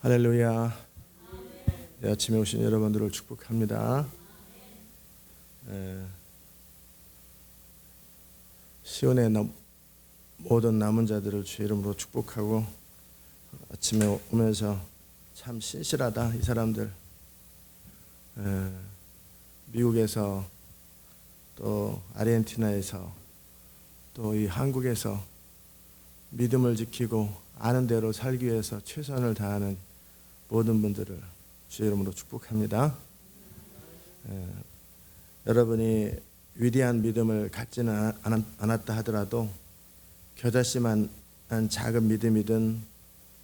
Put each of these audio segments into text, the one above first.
할렐루야. 아침에 오신 여러분들을 축복합니다. 시온의 모든 남은 자들을 주의 이름으로 축복하고, 아침에 오면서 참 신실하다 이 사람들. 미국에서 또 아르헨티나에서 또 이 한국에서 믿음을 지키고 아는 대로 살기 위해서 최선을 다하는 모든 분들을 주의 이름으로 축복합니다. 여러분이 위대한 믿음을 갖지는 않았다 하더라도 겨자씨만 한 작은 믿음이든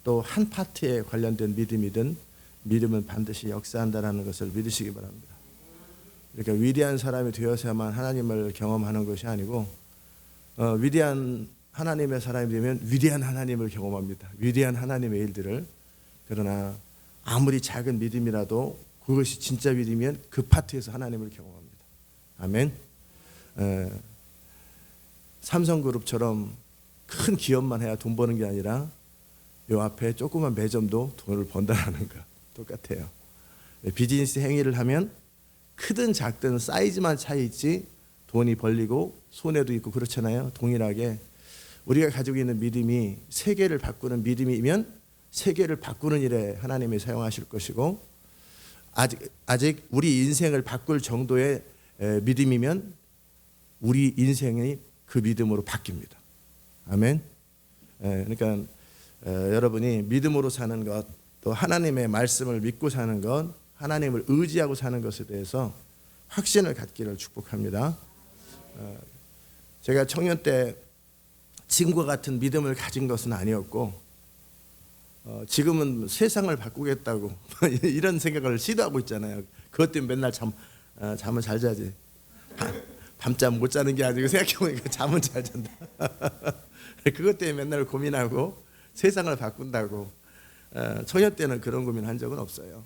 또 한 파트에 관련된 믿음이든 믿음은 반드시 역사한다는 것을 믿으시기 바랍니다. 그러니까 위대한 사람이 되어서만 하나님을 경험하는 것이 아니고 위대한 하나님의 사람이 되면 위대한 하나님을 경험합니다. 위대한 하나님의 일들을. 그러나 아무리 작은 믿음이라도 그것이 진짜 믿음이면 그 파트에서 하나님을 경험합니다. 아멘. 삼성그룹처럼 큰 기업만 해야 돈 버는 게 아니라 요 앞에 조그만 매점도 돈을 번다라는 거 똑같아요. 비즈니스 행위를 하면 크든 작든 사이즈만 차이 있지 돈이 벌리고 손해도 있고 그렇잖아요. 동일하게 우리가 가지고 있는 믿음이 세계를 바꾸는 믿음이면 세계를 바꾸는 일에 하나님이 사용하실 것이고, 아직 우리 인생을 바꿀 정도의 믿음이면 우리 인생이 그 믿음으로 바뀝니다. 아멘. 그러니까 여러분이 믿음으로 사는 것, 또 하나님의 말씀을 믿고 사는 것, 하나님을 의지하고 사는 것에 대해서 확신을 갖기를 축복합니다. 제가 청년 때 지금과 같은 믿음을 가진 것은 아니었고, 지금은 세상을 바꾸겠다고 이런 생각을 시도하고 있잖아요. 그것 때문에 맨날 잠은 잘 자지. 밤잠 못 자는 게 아니고 생각해보니까 잠은 잘 잔다. 그것 때문에 맨날 고민하고 세상을 바꾼다고. 청년 때는 그런 고민한 적은 없어요.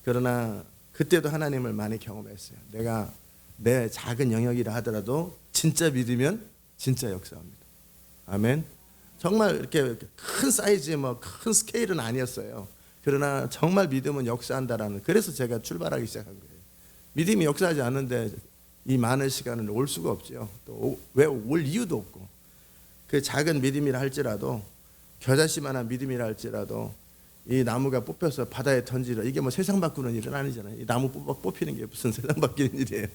그러나 그때도 하나님을 많이 경험했어요. 내가 내 작은 영역이라 하더라도 진짜 믿으면 진짜 역사합니다. 아멘. 정말 이렇게 큰 사이즈의 큰 스케일은 아니었어요. 그러나 정말 믿음은 역사한다라는, 그래서 제가 출발하기 시작한 거예요. 믿음이 역사하지 않는데 이 많은 시간을 올 수가 없죠. 또 왜 올 이유도 없고. 그 작은 믿음이라 할지라도, 겨자씨만한 믿음이라 할지라도 이 나무가 뽑혀서 바다에 던지라, 이게 세상 바꾸는 일은 아니잖아요. 이 나무 뽑히는 게 무슨 세상 바뀌는 일이에요.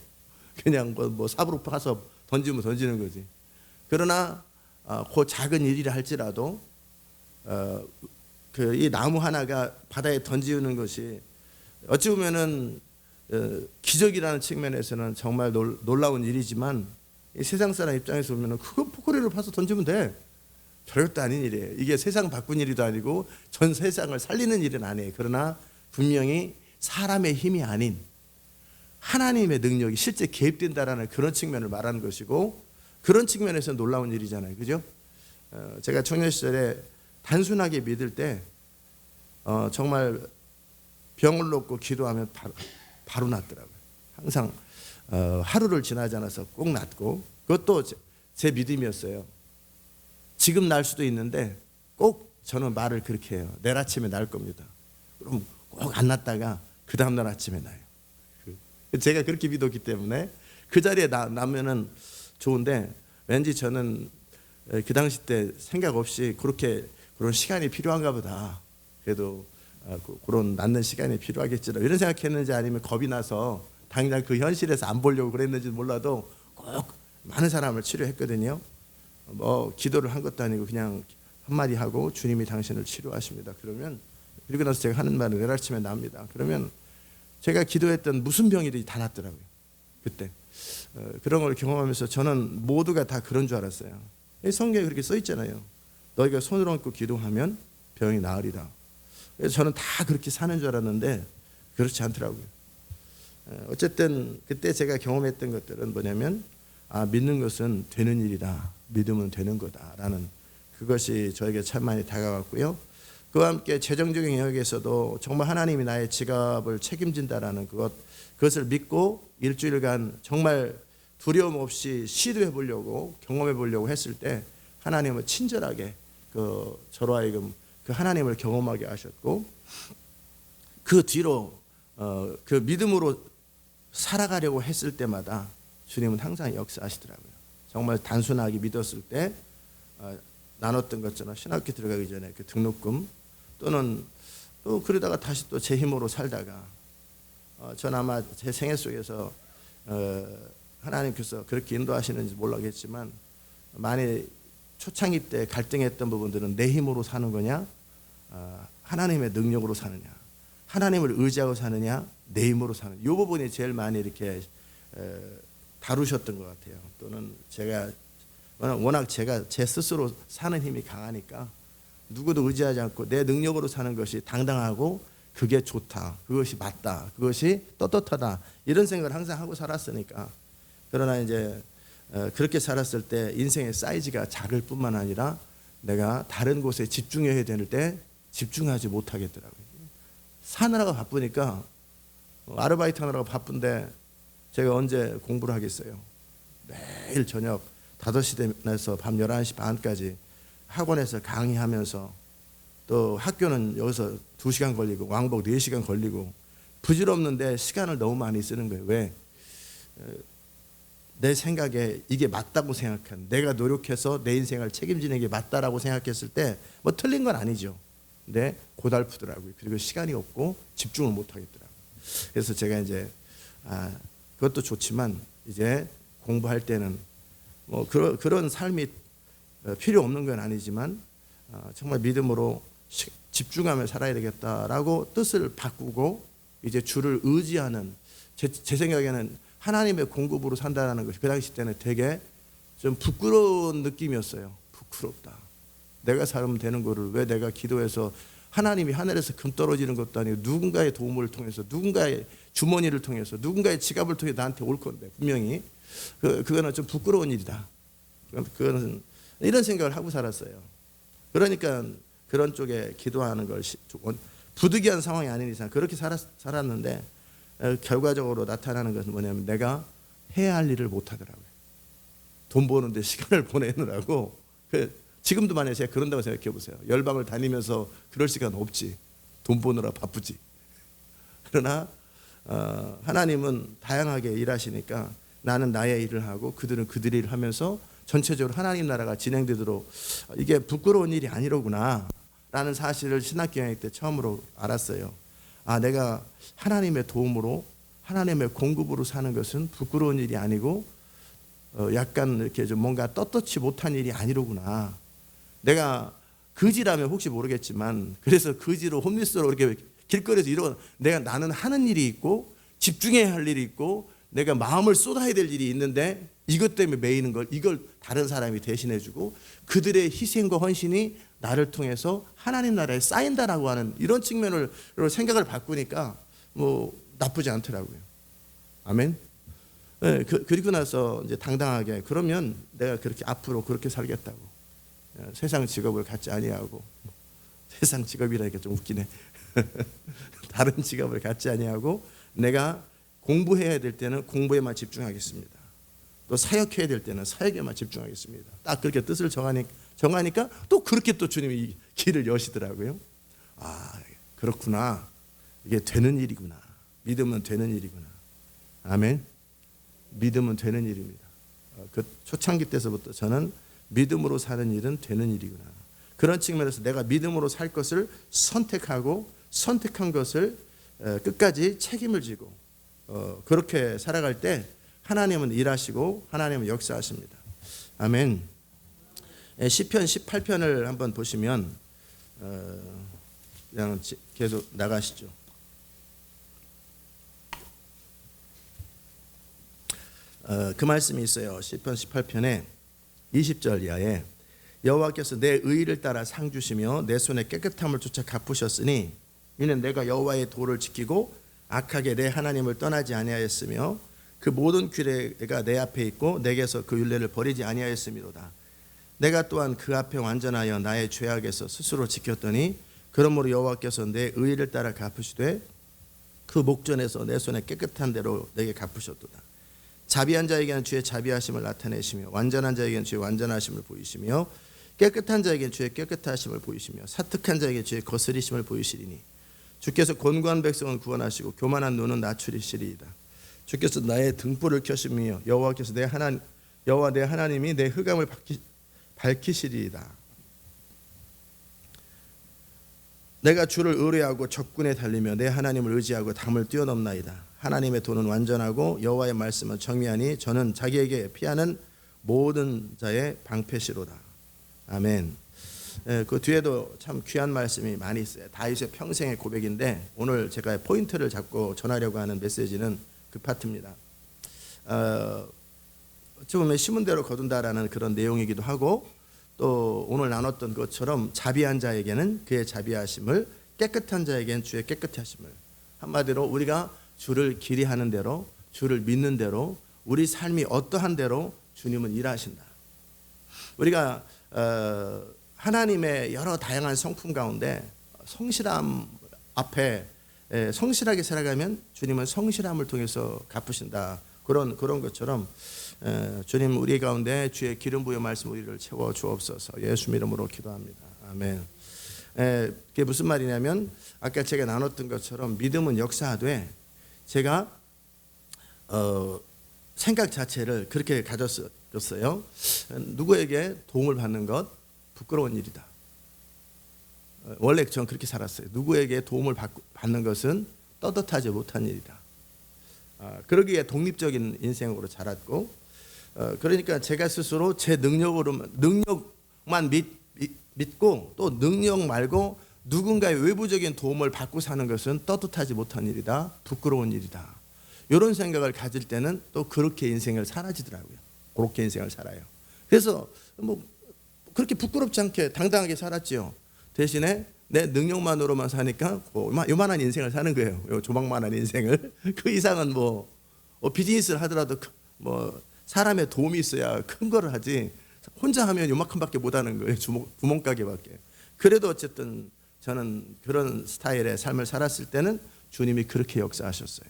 그냥 뭐 삽으로 파서 던지면 던지는 거지. 그러나 그 작은 일이라 할지라도 이 나무 하나가 바다에 던지는 것이 어찌 보면은 기적이라는 측면에서는 정말 놀라운 일이지만, 이 세상 사람 입장에서 보면은 그거 포크리를 파서 던지면 돼. 별것도 아닌 일이에요. 이게 세상 바꾼 일도 아니고 전 세상을 살리는 일은 아니에요. 그러나 분명히 사람의 힘이 아닌 하나님의 능력이 실제 개입된다라는 그런 측면을 말하는 것이고, 그런 측면에서 놀라운 일이잖아요. 그죠? 제가 청년 시절에 단순하게 믿을 때 정말 병을 놓고 기도하면 바로 낫더라고요. 항상 하루를 지나지 않아서 꼭 낫고, 그것도 제 믿음이었어요. 지금 날 수도 있는데 꼭 저는 말을 그렇게 해요. 내일 아침에 날 겁니다. 그럼 꼭 안 낫다가 그 다음날 아침에 나요. 제가 그렇게 믿었기 때문에 그 자리에 나면은 좋은데, 왠지 저는 그 당시 때 생각 없이 그런 시간이 필요한가 보다. 그래도 그런 낫는 시간이 필요하겠지라 이런 생각했는지, 아니면 겁이 나서 당장 그 현실에서 안 보려고 그랬는지 몰라도 꼭 많은 사람을 치료했거든요. 기도를 한 것도 아니고 그냥 한마디 하고 주님이 당신을 치료하십니다. 그리고 나서 제가 하는 말은 내일 아침에 납니다. 그러면 제가 기도했던 무슨 병이든지 다 낫더라고요. 그때 그런 걸 경험하면서 저는 모두가 다 그런 줄 알았어요. 성경에 그렇게 써 있잖아요. 너희가 손을 얹고 기도하면 병이 나으리라. 그래서 저는 다 그렇게 사는 줄 알았는데 그렇지 않더라고요. 어쨌든 그때 제가 경험했던 것들은 뭐냐면, 믿는 것은 되는 일이다. 믿으면 되는 거다라는 그것이 저에게 참 많이 다가왔고요. 그와 함께 재정적인 영역에서도 정말 하나님이 나의 지갑을 책임진다라는 그것을 믿고 일주일간 정말 두려움 없이 시도해 보려고, 경험해 보려고 했을 때 하나님은 친절하게 저로 하여금 그 하나님을 경험하게 하셨고 그 뒤로 그 믿음으로 살아가려고 했을 때마다 주님은 항상 역사하시더라고요. 정말 단순하게 믿었을 때 나눴던 것처럼 신학교 들어가기 전에 그 등록금 또는 또 그러다가 다시 또 제 힘으로 살다가 전 아마 제 생애 속에서 하나님께서 그렇게 인도하시는지 몰라겠지만 많이 초창기 때 갈등했던 부분들은 내 힘으로 사는 거냐 하나님의 능력으로 사느냐 하나님을 의지하고 사느냐 내 힘으로 사느냐 이 부분이 제일 많이 이렇게 다루셨던 것 같아요. 또는 제가 워낙 제가 제 스스로 사는 힘이 강하니까 누구도 의지하지 않고 내 능력으로 사는 것이 당당하고 그게 좋다, 그것이 맞다, 그것이 떳떳하다 이런 생각을 항상 하고 살았으니까. 그러나 이제 그렇게 살았을 때 인생의 사이즈가 작을 뿐만 아니라 내가 다른 곳에 집중해야 되는 때 집중하지 못하겠더라고요. 사느라고 바쁘니까 아르바이트 하느라고 바쁜데 제가 언제 공부를 하겠어요. 매일 저녁 5시 되면서 밤 11시 반까지 학원에서 강의하면서 또 학교는 여기서 2시간 걸리고 왕복 4시간 걸리고 부질없는데 시간을 너무 많이 쓰는 거예요. 왜? 내 생각에 이게 맞다고 생각한 내가 노력해서 내 인생을 책임지는 게 맞다라고 생각했을 때 뭐 틀린 건 아니죠. 근데 고달프더라고요. 그리고 시간이 없고 집중을 못 하겠더라고요. 그래서 제가 이제 그것도 좋지만 이제 공부할 때는 뭐 그런 삶이 필요 없는 건 아니지만 정말 믿음으로 집중하며 살아야 되겠다라고 뜻을 바꾸고 이제 주를 의지하는 제 생각에는 하나님의 공급으로 산다는 것이 그 당시 때는 되게 좀 부끄러운 느낌이었어요. 부끄럽다. 내가 살면 되는 거를 왜 내가 기도해서 하나님이 하늘에서 금 떨어지는 것도 아니고 누군가의 도움을 통해서 누군가의 주머니를 통해서 누군가의 지갑을 통해 나한테 올 건데 분명히 그거는 좀 부끄러운 일이다. 그거는 이런 생각을 하고 살았어요. 그러니까 그런 쪽에 기도하는 걸 부득이한 상황이 아닌 이상 그렇게 살았는데 결과적으로 나타나는 것은 뭐냐면 내가 해야 할 일을 못 하더라고요. 돈 버는데 시간을 보내느라고. 지금도 만약에 제가 그런다고 생각해 보세요. 열방을 다니면서 그럴 시간 없지. 돈 버느라 바쁘지. 그러나 하나님은 다양하게 일하시니까 나는 나의 일을 하고 그들은 그들의 일을 하면서 전체적으로 하나님 나라가 진행되도록 이게 부끄러운 일이 아니로구나 라는 사실을 신학교양육 때 처음으로 알았어요. 내가 하나님의 도움으로 하나님의 공급으로 사는 것은 부끄러운 일이 아니고 약간 이렇게 좀 뭔가 떳떳지 못한 일이 아니로구나. 내가 거지라면 혹시 모르겠지만 그래서 거지로 홈리스로 이렇게 길거리에서 나는 하는 일이 있고 집중해야 할 일이 있고 내가 마음을 쏟아야 될 일이 있는데 이것 때문에 매이는 걸 이걸 다른 사람이 대신해주고 그들의 희생과 헌신이 나를 통해서 하나님 나라에 쌓인다라고 하는 이런 측면으로 생각을 바꾸니까 뭐 나쁘지 않더라고요. 아멘. 네, 그리고 나서 이제 당당하게 그러면 내가 그렇게 앞으로 그렇게 살겠다고 세상 직업을 갖지 아니하고 세상 직업이라니까 좀 웃기네. 다른 직업을 갖지 아니하고 내가 공부해야 될 때는 공부에만 집중하겠습니다. 또 사역해야 될 때는 사역에만 집중하겠습니다. 딱 그렇게 뜻을 정하니까 또 그렇게 또 주님이 길을 여시더라고요. 그렇구나. 이게 되는 일이구나. 믿으면 되는 일이구나. 아멘. 믿으면 되는 일입니다. 그 초창기 때서부터 저는 믿음으로 사는 일은 되는 일이구나. 그런 측면에서 내가 믿음으로 살 것을 선택하고 선택한 것을 끝까지 책임을 지고 그렇게 살아갈 때 하나님은 일하시고 하나님은 역사하십니다. 아멘. 시편 18편을 한번 보시면 그냥 계속 나가시죠. 그 말씀이 있어요. 시편 18편에 20절 이하에 여호와께서 내 의를 따라 상 주시며 내 손에 깨끗함을 쫓아 갚으셨으니 이는 내가 여호와의 도를 지키고 악하게 내 하나님을 떠나지 아니하였으며 그 모든 규례가 내 앞에 있고 내게서 그 율례를 버리지 아니하였음이로다. 내가 또한 그 앞에 완전하여 나의 죄악에서 스스로 지켰더니 그러므로 여호와께서 내 의를 따라 갚으시되 그 목전에서 내 손에 깨끗한 대로 내게 갚으셨도다. 자비한 자에게는 주의 자비하심을 나타내시며 완전한 자에게는 주의 완전하심을 보이시며 깨끗한 자에게 주의 깨끗하심을 보이시며 사특한 자에게 주의 거스리심을 보이시리니 주께서 곤고한 백성은 구원하시고 교만한 눈은 낮추리시리이다. 주께서 나의 등불을 켜시며 여호와께서 여호와 내 하나님이 내 흑암을 밝히시리이다. 내가 주를 의뢰하고 적군에 달리며 내 하나님을 의지하고 담을 뛰어넘나이다. 하나님의 도는 완전하고 여호와의 말씀은 정의하니 저는 자기에게 피하는 모든 자의 방패시로다. 아멘. 그 뒤에도 참 귀한 말씀이 많이 있어요. 다윗의 평생의 고백인데 오늘 제가 포인트를 잡고 전하려고 하는 메시지는 그 파트입니다. 어찌 보면 심은 대로 거둔다라는 그런 내용이기도 하고 또 오늘 나눴던 것처럼 자비한 자에게는 그의 자비하심을, 깨끗한 자에게는 주의 깨끗하심을, 한마디로 우리가 주를 기리하는 대로, 주를 믿는 대로, 우리 삶이 어떠한 대로 주님은 일하신다. 우리가 하나님의 여러 다양한 성품 가운데 성실함 앞에 성실하게 살아가면 주님은 성실함을 통해서 갚으신다. 그런 것처럼 주님 우리 가운데 주의 기름 부여 말씀 우리를 채워 주옵소서. 예수 이름으로 기도합니다. 아멘. 그게 무슨 말이냐면 아까 제가 나눴던 것처럼 믿음은 역사하되 제가 생각 자체를 그렇게 가졌어요. 누구에게 도움을 받는 것 부끄러운 일이다. 원래 저는 그렇게 살았어요. 누구에게 도움을 받는 것은 떳떳하지 못한 일이다. 그러기에 독립적인 인생으로 자랐고, 그러니까 제가 스스로 제 능력만 믿고 또 능력 말고 누군가의 외부적인 도움을 받고 사는 것은 떳떳하지 못한 일이다. 부끄러운 일이다. 이런 생각을 가질 때는 또 그렇게 인생을 사라지더라고요. 그렇게 인생을 살아요. 그래서 뭐 그렇게 부끄럽지 않게 당당하게 살았지요. 대신에 내 능력만으로만 사니까 요만한 인생을 사는 거예요. 요 조망만한 인생을. 그 이상은 뭐 비즈니스를 하더라도 뭐 사람의 도움이 있어야 큰 거를 하지 혼자 하면 요만큼밖에 못하는 거예요. 구멍가게밖에. 그래도 어쨌든 저는 그런 스타일의 삶을 살았을 때는 주님이 그렇게 역사하셨어요.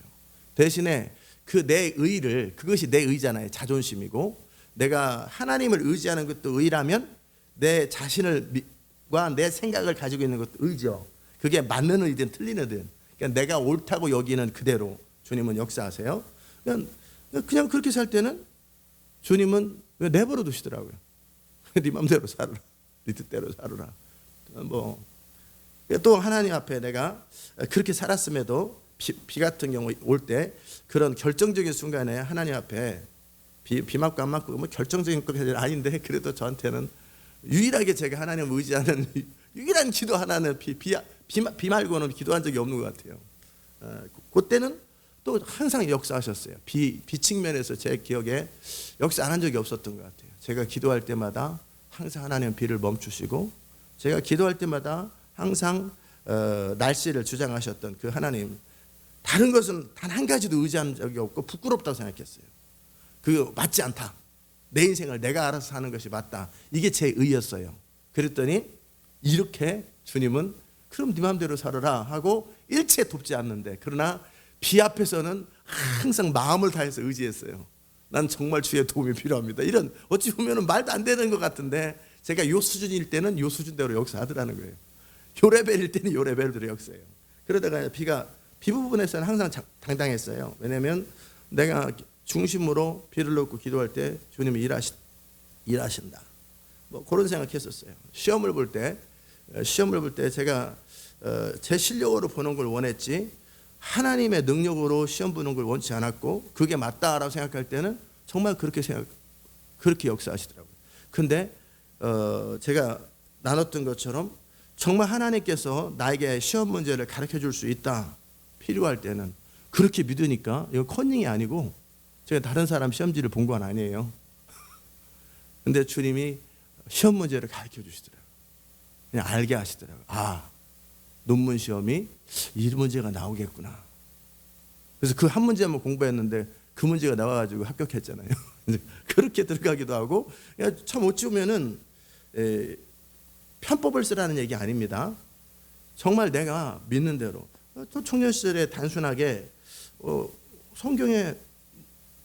대신에 그 내 의를, 그것이 내 의잖아요. 자존심이고 내가 하나님을 의지하는 것도 의라면 내 자신을 내 생각을 가지고 있는 것도 의죠. 그게 맞는 의든 틀린 의든 그러니까 내가 옳다고 여기는 그대로 주님은 역사하세요. 그냥 그렇게 살 때는 주님은 내버려 두시더라고요. 네 맘대로 살아라. 네 뜻대로 살아라. 또 하나님 앞에 내가 그렇게 살았음에도 비 같은 경우 올 때 그런 결정적인 순간에 하나님 앞에 비 맞고 안 맞고 뭐 결정적인 것은 아닌데 그래도 저한테는 유일하게 제가 하나님을 의지하는 유일한 기도 하나는 비 말고는 기도한 적이 없는 것 같아요. 그때는 또 항상 역사하셨어요. 비 측면에서 제 기억에 역사 안 한 적이 없었던 것 같아요. 제가 기도할 때마다 항상 하나님은 비를 멈추시고 제가 기도할 때마다 항상 날씨를 주장하셨던 그 하나님, 다른 것은 단 한 가지도 의지한 적이 없고 부끄럽다고 생각했어요. 그거 맞지 않다. 내 인생을 내가 알아서 사는 것이 맞다. 이게 제 의였어요. 그랬더니 이렇게 주님은 그럼 네 마음대로 살아라 하고 일체 돕지 않는데, 그러나 비 앞에서는 항상 마음을 다해서 의지했어요. 난 정말 주의 도움이 필요합니다. 이런 어찌 보면 말도 안 되는 것 같은데 제가 요 수준일 때는 요 수준대로 역사하더라는 거예요. 요 레벨일 때는 요 레벨대로 역사해요. 그러다가 비 부분에서는 항상 당당했어요. 왜냐하면 내가 중심으로 비를 넣고 기도할 때 주님이 일하신다. 뭐 그런 생각했었어요. 시험을 볼 때 제가 제 실력으로 보는 걸 원했지 하나님의 능력으로 시험 보는 걸 원치 않았고 그게 맞다라고 생각할 때는 정말 그렇게 역사하시더라고요. 근데 제가 나눴던 것처럼 정말 하나님께서 나에게 시험 문제를 가르쳐 줄 수 있다. 필요할 때는 그렇게 믿으니까 이거 컨닝이 아니고 제가 다른 사람 시험지를 본 건 아니에요. 근데 주님이 시험 문제를 가르쳐 주시더라고요. 그냥 알게 하시더라고요. 논문 시험이 이 문제가 나오겠구나. 그래서 그 한 문제만 공부했는데 그 문제가 나와가지고 합격했잖아요. 그렇게 들어가기도 하고, 참 어찌 보면은 편법을 쓰라는 얘기 아닙니다. 정말 내가 믿는 대로. 또 청년 시절에 단순하게 성경에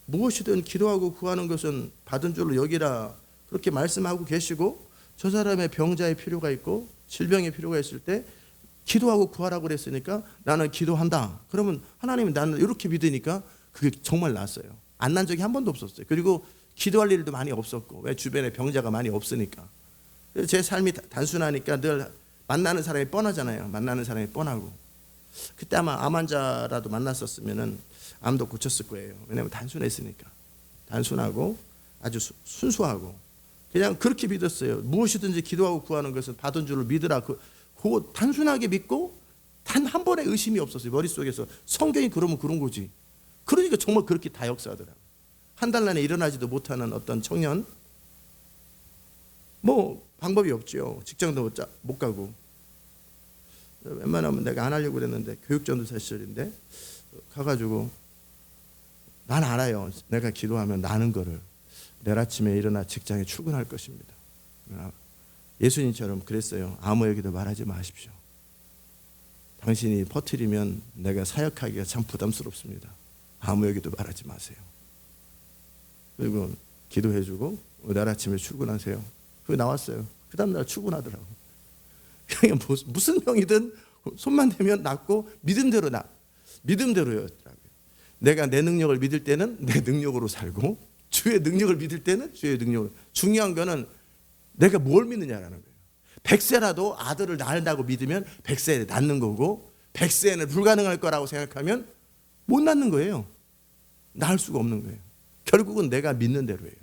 무엇이든 기도하고 구하는 것은 받은 줄로 여기라 그렇게 말씀하고 계시고, 저 사람의 병자의 필요가 있고 질병의 필요가 있을 때 기도하고 구하라고 그랬으니까 나는 기도한다. 그러면 하나님이 나는 이렇게 믿으니까 그게 정말 났어요. 안 난 적이 한 번도 없었어요. 그리고 기도할 일도 많이 없었고, 왜 주변에 병자가 많이 없으니까. 그래서 제 삶이 단순하니까 늘 만나는 사람이 뻔하잖아요. 만나는 사람이 뻔하고. 그때 아마 암 환자라도 만났었으면은 암도 고쳤을 거예요. 왜냐하면 단순했으니까. 단순하고 아주 순수하고 그냥 그렇게 믿었어요. 무엇이든지 기도하고 구하는 것은 받은 줄을 믿으라. 그거 단순하게 믿고 단 한 번의 의심이 없었어요. 머릿속에서 성경이 그러면 그런 거지. 그러니까 정말 그렇게 다 역사하더라고요. 한 달 안에 일어나지도 못하는 어떤 청년, 뭐 방법이 없죠. 직장도 못 가고. 웬만하면 내가 안 하려고 그랬는데 교육전도사 시절인데 가가지고 난 알아요. 내가 기도하면 나는 거를 내일 아침에 일어나 직장에 출근할 것입니다. 예수님처럼 그랬어요. 아무에게도 말하지 마십시오. 당신이 퍼뜨리면 내가 사역하기가 참 부담스럽습니다. 아무에게도 말하지 마세요. 그리고 기도해주고 내일 아침에 출근하세요. 그게 나왔어요. 그 다음날 출근하더라고. 그냥 무슨 병이든 손만 대면 낫고 믿음대로였더라고요. 내가 내 능력을 믿을 때는 내 능력으로 살고 주의 능력을 믿을 때는 주의 능력으로. 중요한 거는 내가 뭘 믿느냐라는 거예요. 100세라도 아들을 낳는다고 믿으면 100세에 낳는 거고 100세에는 불가능할 거라고 생각하면 못 낳는 거예요. 낳을 수가 없는 거예요. 결국은 내가 믿는 대로예요.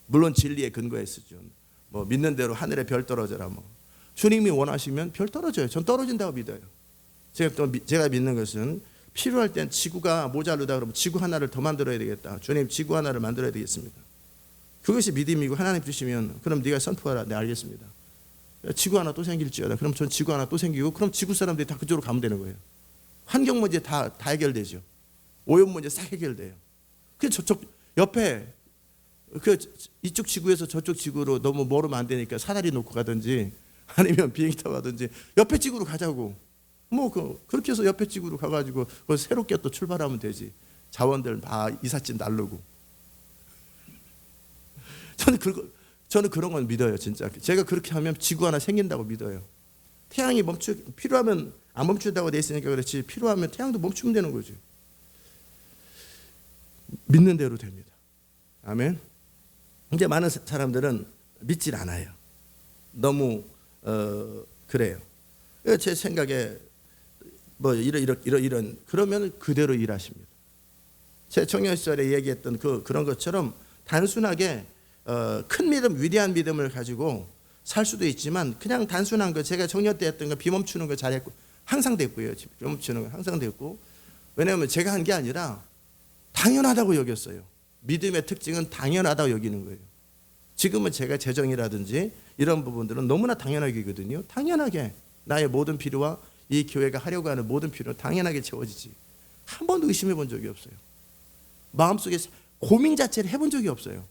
물론 진리에 근거했었죠. 뭐 믿는 대로 하늘에 별 떨어져라 뭐. 주님이 원하시면 별 떨어져요. 전 떨어진다고 믿어요. 제가 믿는 것은 필요할 땐 지구가 모자르다 그러면 지구 하나를 더 만들어야 되겠다. 주님 지구 하나를 만들어야 되겠습니다. 그것이 믿음이고 하나님 주시면 그럼 네가 선포하라. 네 알겠습니다. 지구 하나 또 생길지어다. 그럼 전 지구 하나 또 생기고 그럼 지구 사람들이 다 그쪽으로 가면 되는 거예요. 환경 문제 다 해결되죠. 오염 문제 싹 해결돼요. 그 저쪽 옆에 이쪽 지구에서 저쪽 지구로 너무 멀으면 안 되니까 사다리 놓고 가든지 아니면 비행기 타고 가든지 옆에 지구로 가자고. 뭐 그렇게 해서 옆에 지구로 가가지고 새롭게 또 출발하면 되지. 자원들 다 이삿짐 나르고. 저는 그런 건 믿어요, 진짜. 제가 그렇게 하면 지구 하나 생긴다고 믿어요. 태양이 필요하면 안 멈춘다고 돼 있으니까 그렇지. 필요하면 태양도 멈추면 되는 거지. 믿는 대로 됩니다. 아멘. 이제 많은 사람들은 믿질 않아요. 너무 그래요. 제 생각에 뭐 이런 그러면 그대로 일하십니다. 제 청년 시절에 얘기했던 그런 것처럼 단순하게 큰 믿음, 위대한 믿음을 가지고 살 수도 있지만 그냥 단순한 거 제가 청년 때 했던 거 비 멈추는 거 잘했고 항상 됐고요. 비 멈추는 거 항상 됐고 왜냐하면 제가 한 게 아니라 당연하다고 여겼어요. 믿음의 특징은 당연하다고 여기는 거예요. 지금은 제가 재정이라든지 이런 부분들은 너무나 당연하게거든요. 당연하게 나의 모든 필요와 이 교회가 하려고 하는 모든 필요는 당연하게 채워지지. 한 번도 의심해 본 적이 없어요. 마음속에 고민 자체를 해본 적이 없어요.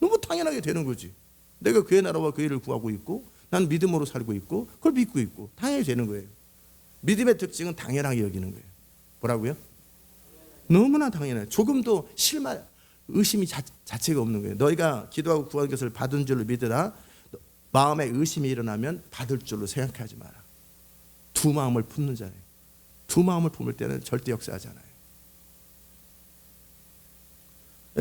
너무 당연하게 되는 거지. 내가 그의 나라와 그 일을 구하고 있고 난 믿음으로 살고 있고 그걸 믿고 있고 당연히 되는 거예요. 믿음의 특징은 당연하게 여기는 거예요. 뭐라고요? 너무나 당연해요. 조금도 의심이 자체가 없는 거예요. 너희가 기도하고 구한 것을 받은 줄로 믿으라. 마음에 의심이 일어나면 받을 줄로 생각하지 마라. 두 마음을 품는 자예요. 두 마음을 품을 때는 절대 역사하잖아요.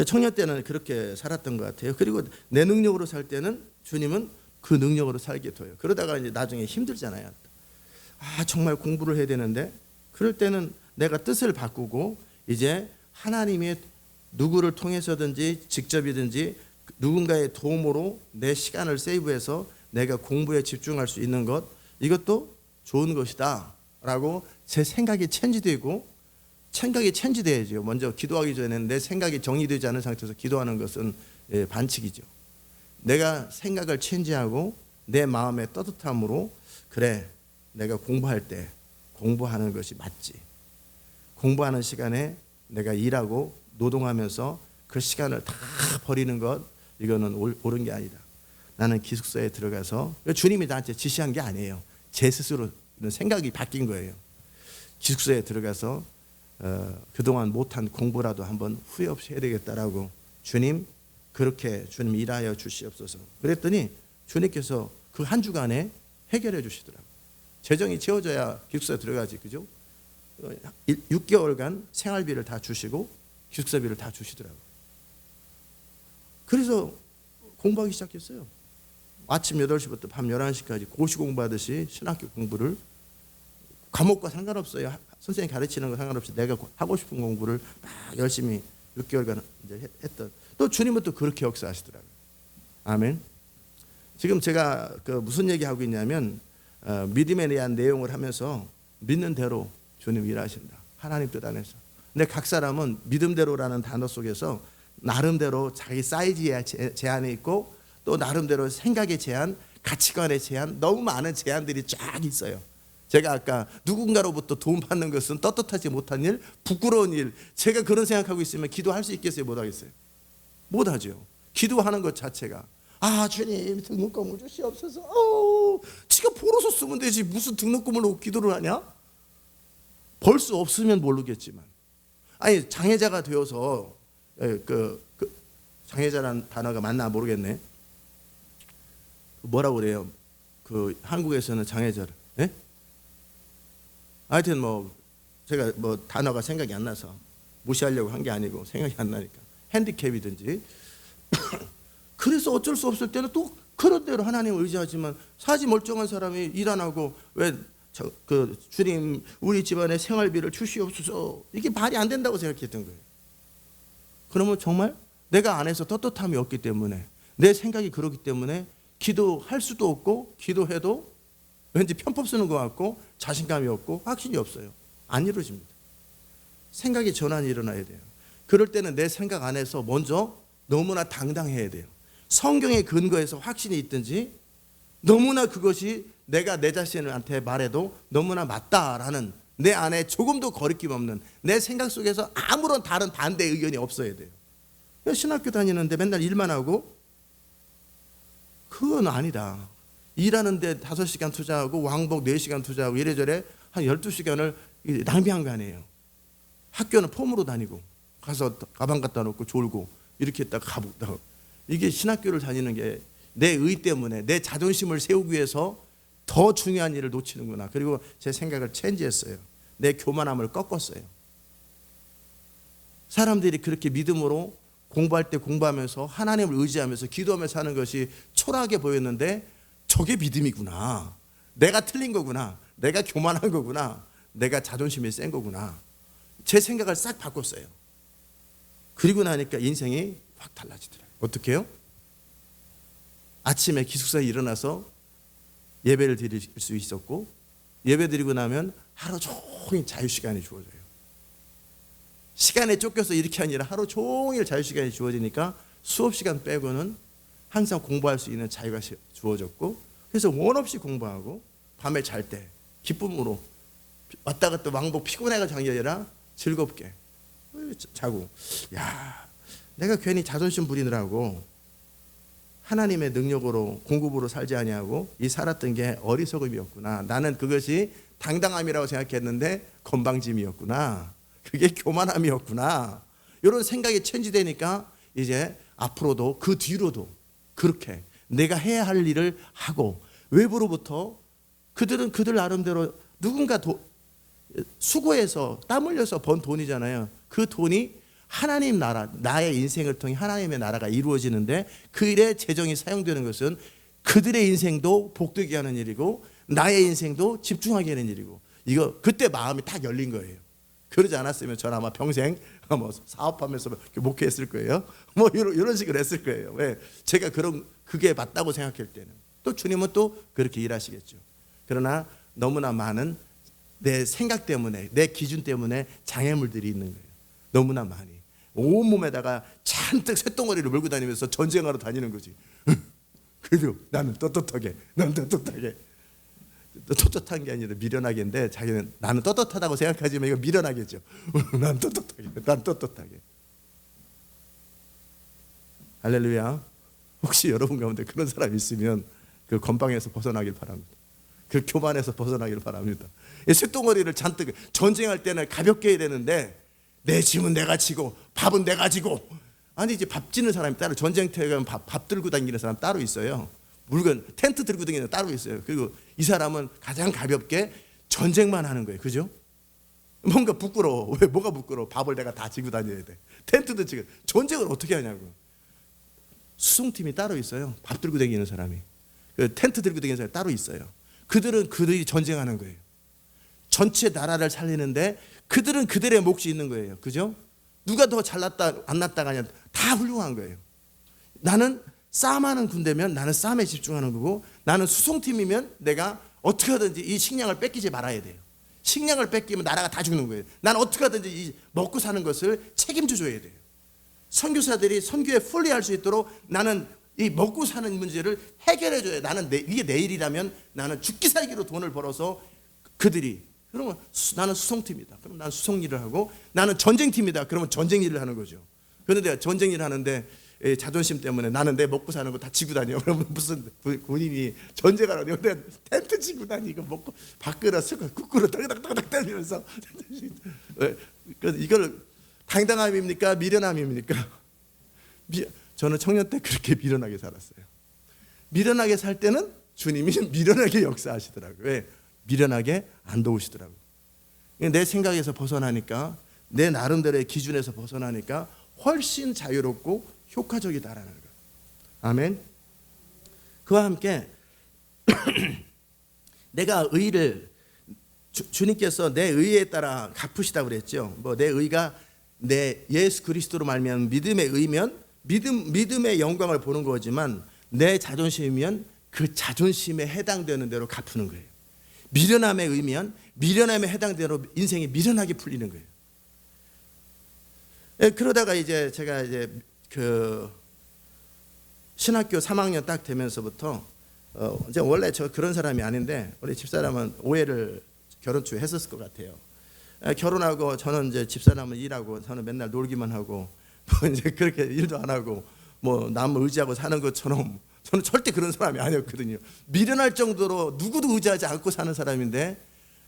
청년 때는 그렇게 살았던 것 같아요. 그리고 내 능력으로 살 때는 주님은 그 능력으로 살게 둬요. 그러다가 이제 나중에 힘들잖아요. 정말 공부를 해야 되는데 그럴 때는 내가 뜻을 바꾸고 이제 하나님의 누구를 통해서든지 직접이든지 누군가의 도움으로 내 시간을 세이브해서 내가 공부에 집중할 수 있는 것 이것도 좋은 것이다 라고 제 생각이 체인지되고 생각이 체인지돼야죠. 먼저 기도하기 전에는 내 생각이 정리되지 않은 상태에서 기도하는 것은 반칙이죠. 내가 생각을 체인지하고 내 마음의 따뜻함으로 그래 내가 공부할 때 공부하는 것이 맞지. 공부하는 시간에 내가 일하고 노동하면서 그 시간을 다 버리는 것 이거는 옳은 게 아니다. 나는 기숙사에 들어가서 주님이 나한테 지시한 게 아니에요. 제 스스로 생각이 바뀐 거예요. 기숙사에 들어가서 그동안 못한 공부라도 한번 후회 없이 해야 되겠다라고 주님 그렇게 주님 일하여 주시옵소서. 그랬더니 주님께서 그 한 주간에 해결해 주시더라고요. 재정이 채워져야 기숙사에 들어가지, 그죠? 6개월간 생활비를 다 주시고 기숙사비를 다 주시더라고요. 그래서 공부하기 시작했어요. 아침 8시부터 밤 11시까지 고시 공부하듯이 신학교 공부를, 과목과 상관없어요. 선생님이 가르치는 거 상관없이 내가 하고 싶은 공부를 막 열심히 6개월간 이제 했던, 또 주님은 또 그렇게 역사하시더라고요. 아멘. 지금 제가 무슨 얘기하고 있냐면 믿음에 대한 내용을 하면서 믿는 대로 주님 일하신다. 하나님 뜻 안에서. 근데 각 사람은 믿음대로라는 단어 속에서 나름대로 자기 사이즈의 제한이 있고 또 나름대로 생각의 제한, 가치관의 제한, 너무 많은 제한들이 쫙 있어요. 제가 아까 누군가로부터 도움 받는 것은 떳떳하지 못한 일, 부끄러운 일, 제가 그런 생각하고 있으면 기도할 수 있겠어요? 못하겠어요? 못하죠. 기도하는 것 자체가 주님 등록금을 주시옵소서. 지가 벌어서 쓰면 되지 무슨 등록금을 놓고 기도를 하냐? 벌 수 없으면 모르겠지만, 아니 장애자가 되어서 장애자라는 단어가 맞나 모르겠네. 뭐라고 그래요? 한국에서는 장애자를, 예? 하여튼 제가 단어가 생각이 안 나서 무시하려고 한 게 아니고 생각이 안 나니까 핸디캡이든지. 그래서 어쩔 수 없을 때는 또 그런 대로 하나님을 의지하지만, 사지 멀쩡한 사람이 일 안 하고 왜 주님 우리 집안에 생활비를 주시옵소서, 이게 말이 안 된다고 생각했던 거예요. 그러면 정말 내가 안에서 떳떳함이 없기 때문에, 내 생각이 그렇기 때문에 기도할 수도 없고, 기도해도 왠지 편법 쓰는 것 같고 자신감이 없고 확신이 없어요. 안 이루어집니다. 생각의 전환이 일어나야 돼요. 그럴 때는 내 생각 안에서 먼저 너무나 당당해야 돼요. 성경의 근거에서 확신이 있든지, 너무나 그것이 내가 내 자신한테 말해도 너무나 맞다라는, 내 안에 조금도 거리낌 없는, 내 생각 속에서 아무런 다른 반대 의견이 없어야 돼요. 신학교 다니는데 맨날 일만 하고, 그건 아니다. 일하는데 5시간 투자하고 왕복 4시간 투자하고 이래저래 한 12시간을 낭비한 거 아니에요. 학교는 폼으로 다니고 가서 가방 갖다 놓고 졸고 이렇게 했다가 가보다. 이게 신학교를 다니는 게 내 의 때문에, 내 자존심을 세우기 위해서 더 중요한 일을 놓치는구나. 그리고 제 생각을 체인지했어요. 내 교만함을 꺾었어요. 사람들이 그렇게 믿음으로 공부할 때 공부하면서 하나님을 의지하면서 기도하면서 하는 것이 초라하게 보였는데, 저게 믿음이구나. 내가 틀린 거구나. 내가 교만한 거구나. 내가 자존심이 센 거구나. 제 생각을 싹 바꿨어요. 그리고 나니까 인생이 확 달라지더라고요. 어떻게 해요? 아침에 기숙사에 일어나서 예배를 드릴 수 있었고, 예배 드리고 나면 하루 종일 자유시간이 주어져요. 시간에 쫓겨서 이렇게 아니라 하루 종일 자유시간이 주어지니까 수업시간 빼고는 항상 공부할 수 있는 자유가 주어졌고, 그래서 원 없이 공부하고 밤에 잘 때 기쁨으로 왔다 갔다 왕복 피곤해가 장이 아니라 즐겁게 자고, 내가 괜히 자존심 부리느라고 하나님의 능력으로 공급으로 살지 아니하고 이 살았던 게 어리석음이었구나. 나는 그것이 당당함이라고 생각했는데 건방짐이었구나. 그게 교만함이었구나. 이런 생각이 체인지되니까 이제 앞으로도 그 뒤로도 그렇게 내가 해야 할 일을 하고, 외부로부터 그들은 그들 나름대로 누군가 수고해서 땀 흘려서 번 돈이잖아요. 그 돈이 하나님 나라, 나의 인생을 통해 하나님의 나라가 이루어지는데, 그 일에 재정이 사용되는 것은 그들의 인생도 복되게 하는 일이고 나의 인생도 집중하게 하는 일이고, 이거 그때 마음이 딱 열린 거예요. 그러지 않았으면 저는 아마 평생 사업하면서 목회했을 거예요. 이런 식으로 했을 거예요. 왜? 제가 그게 맞다고 생각할 때는. 또 주님은 또 그렇게 일하시겠죠. 그러나 너무나 많은 내 생각 때문에, 내 기준 때문에 장애물들이 있는 거예요. 너무나 많이. 온몸에다가 잔뜩 쇳덩어리를 몰고 다니면서 전쟁하러 다니는 거지. 그래도 나는 떳떳하게, 떳떳한 게 아니라 미련하게인데, 자기는 나는 떳떳하다고 생각하지만 이거 미련하겠죠. 난 떳떳하게. 할렐루야. 혹시 여러분 가운데 그런 사람 있으면 그 건방에서 벗어나길 바랍니다. 그 교만에서 벗어나길 바랍니다. 쇳덩어리를 잔뜩, 전쟁할 때는 가볍게 해야 되는데 내 짐은 내가 지고 밥은 내가 지고. 아니 이제 밥 지는 사람이 따로, 전쟁터에 가면 밥 들고 다니는 사람 따로 있어요. 물건 텐트 들고 다니는 따로 있어요. 그리고 이 사람은 가장 가볍게 전쟁만 하는 거예요. 그죠? 뭔가 부끄러워. 왜 뭐가 부끄러워? 밥을 내가 다 지고 다녀야 돼. 텐트도 지고 전쟁을 어떻게 하냐고. 수송팀이 따로 있어요. 밥 들고 다니는 사람이. 그 텐트 들고 다니는 사람이 따로 있어요. 그들이 전쟁하는 거예요. 전체 나라를 살리는데 그들은 그들의 몫이 있는 거예요. 그죠? 누가 더 잘났다 안 났다가 아니라 다 훌륭한 거예요. 나는 싸움하는 군대면 나는 싸움에 집중하는 거고, 나는 수송팀이면 내가 어떻게 하든지 이 식량을 뺏기지 말아야 돼요. 식량을 뺏기면 나라가 다 죽는 거예요. 나는 어떻게 하든지 이 먹고 사는 것을 책임져 줘야 돼요. 선교사들이 선교에 풀리할 수 있도록 나는 이 먹고 사는 문제를 해결해 줘야 돼요. 나는 이게 내 일이라면 나는 죽기 살기로 돈을 벌어서 그들이, 그러면 나는 수송팀이다. 그럼 나는 수송 일을 하고, 나는 전쟁팀이다. 그러면 전쟁 일을 하는 거죠. 그런데 전쟁 일을 하는데 자존심 때문에 나는 내 먹고 사는 거 다 지고 다녀. 그러면 무슨 군인이 전쟁하라고 내가 텐트 지고 다니고 먹고 밥그릇 국그릇 따닥따닥 때리면서 이걸 당당함입니까? 미련함입니까? 저는 청년 때 그렇게 미련하게 살았어요. 미련하게 살 때는 주님이 미련하게 역사하시더라고요. 왜? 미련하게 안 도우시더라고요. 내 생각에서 벗어나니까, 내 나름대로의 기준에서 벗어나니까 훨씬 자유롭고 효과적이다라는 거예요. 아멘. 그와 함께 내가 의를 주님께서 내 의에 따라 갚으시다고 그랬죠. 뭐 내 의가 내 예수 그리스도로 말미암은 믿음의 의면 믿음의 영광을 보는 거지만, 내 자존심이면 그 자존심에 해당되는 대로 갚는 거예요. 미련함의 의면 미련함에 해당되는 대로 인생이 미련하게 풀리는 거예요. 그러다가 이제 제가 이제 그 신학교 3학년 딱 되면서부터 이제 원래 저 그런 사람이 아닌데 우리 집사람은 오해를 결혼 초에 했었을 것 같아요. 결혼하고 저는 이제 집사람은 일하고 저는 맨날 놀기만 하고 뭐 이제 그렇게 일도 안 하고 뭐 남을 의지하고 사는 것처럼, 저는 절대 그런 사람이 아니었거든요. 미련할 정도로 누구도 의지하지 않고 사는 사람인데,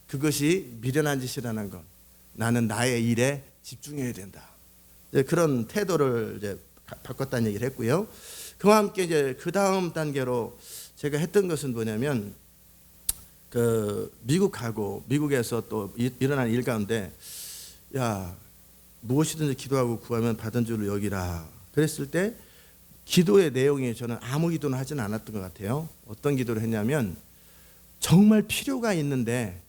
그것이 미련한 짓이라는 건 나는 나의 일에 집중해야 된다. 이제 그런 태도를 이제 바꿨다는 얘기를 했고요. 그와 함께 이제 그 다음 단계로 제가 했던 것은 뭐냐면, 그 미국하고 미국에서 또 일어난 일 가운데, 야 무엇이든지 기도하고 구하면 받은 줄로 여기라. 그랬을 때 기도의 내용이 저는 아무 기도는 하지는 않았던 것 같아요. 어떤 기도를 했냐면, 정말 필요가 있는데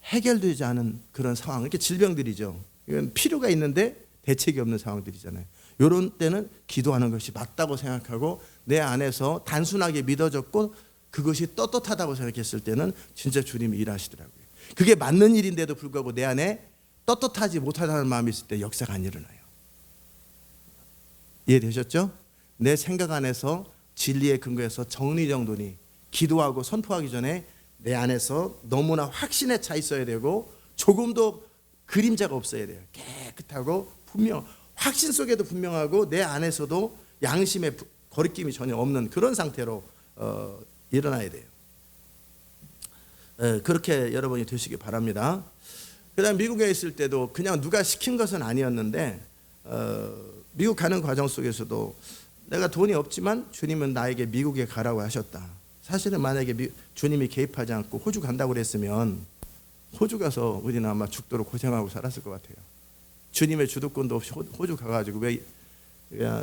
해결되지 않은 그런 상황, 이렇게 질병들이죠. 이건 필요가 있는데 대책이 없는 상황들이잖아요. 이런 때는 기도하는 것이 맞다고 생각하고 내 안에서 단순하게 믿어졌고 그것이 떳떳하다고 생각했을 때는 진짜 주님이 일하시더라고요. 그게 맞는 일인데도 불구하고 내 안에 떳떳하지 못하다는 마음이 있을 때 역사가 안 일어나요. 이해되셨죠? 내 생각 안에서 진리의 근거에서 정리정돈이, 기도하고 선포하기 전에 내 안에서 너무나 확신에 차 있어야 되고 조금도 그림자가 없어야 돼요. 깨끗하고 분명, 확신 속에도 분명하고 내 안에서도 양심의 거리낌이 전혀 없는 그런 상태로 일어나야 돼요. 그렇게 여러분이 되시기 바랍니다. 그다음 미국에 있을 때도 그냥 누가 시킨 것은 아니었는데, 미국 가는 과정 속에서도 내가 돈이 없지만 주님은 나에게 미국에 가라고 하셨다. 사실은 만약에 주님이 개입하지 않고 호주 간다고 그랬으면 호주 가서 우리는 아마 죽도록 고생하고 살았을 것 같아요. 주님의 주도권도 없이 호주 가가지고 왜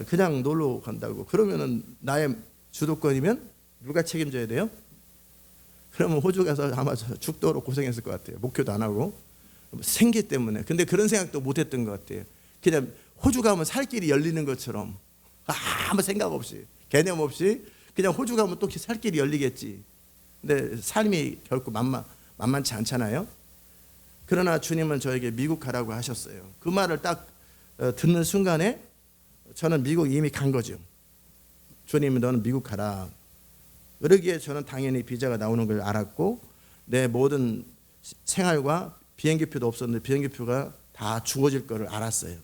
그냥 놀러 간다고. 그러면은 나의 주도권이면 누가 책임져야 돼요? 그러면 호주 가서 아마 죽도록 고생했을 것 같아요. 목표도 안 하고 생계 때문에. 근데 그런 생각도 못했던 것 같아요. 그냥 호주 가면 살 길이 열리는 것처럼 아무 생각 없이, 개념 없이 그냥 호주 가면 또 살 길이 열리겠지. 근데 삶이 결코 만만치 않잖아요. 그러나 주님은 저에게 미국 가라고 하셨어요. 그 말을 딱 듣는 순간에 저는 미국 이미 간 거죠. 주님이 너는 미국 가라. 그러기에 저는 당연히 비자가 나오는 걸 알았고, 내 모든 생활과 비행기표도 없었는데 비행기표가 다 주어질 거를 알았어요.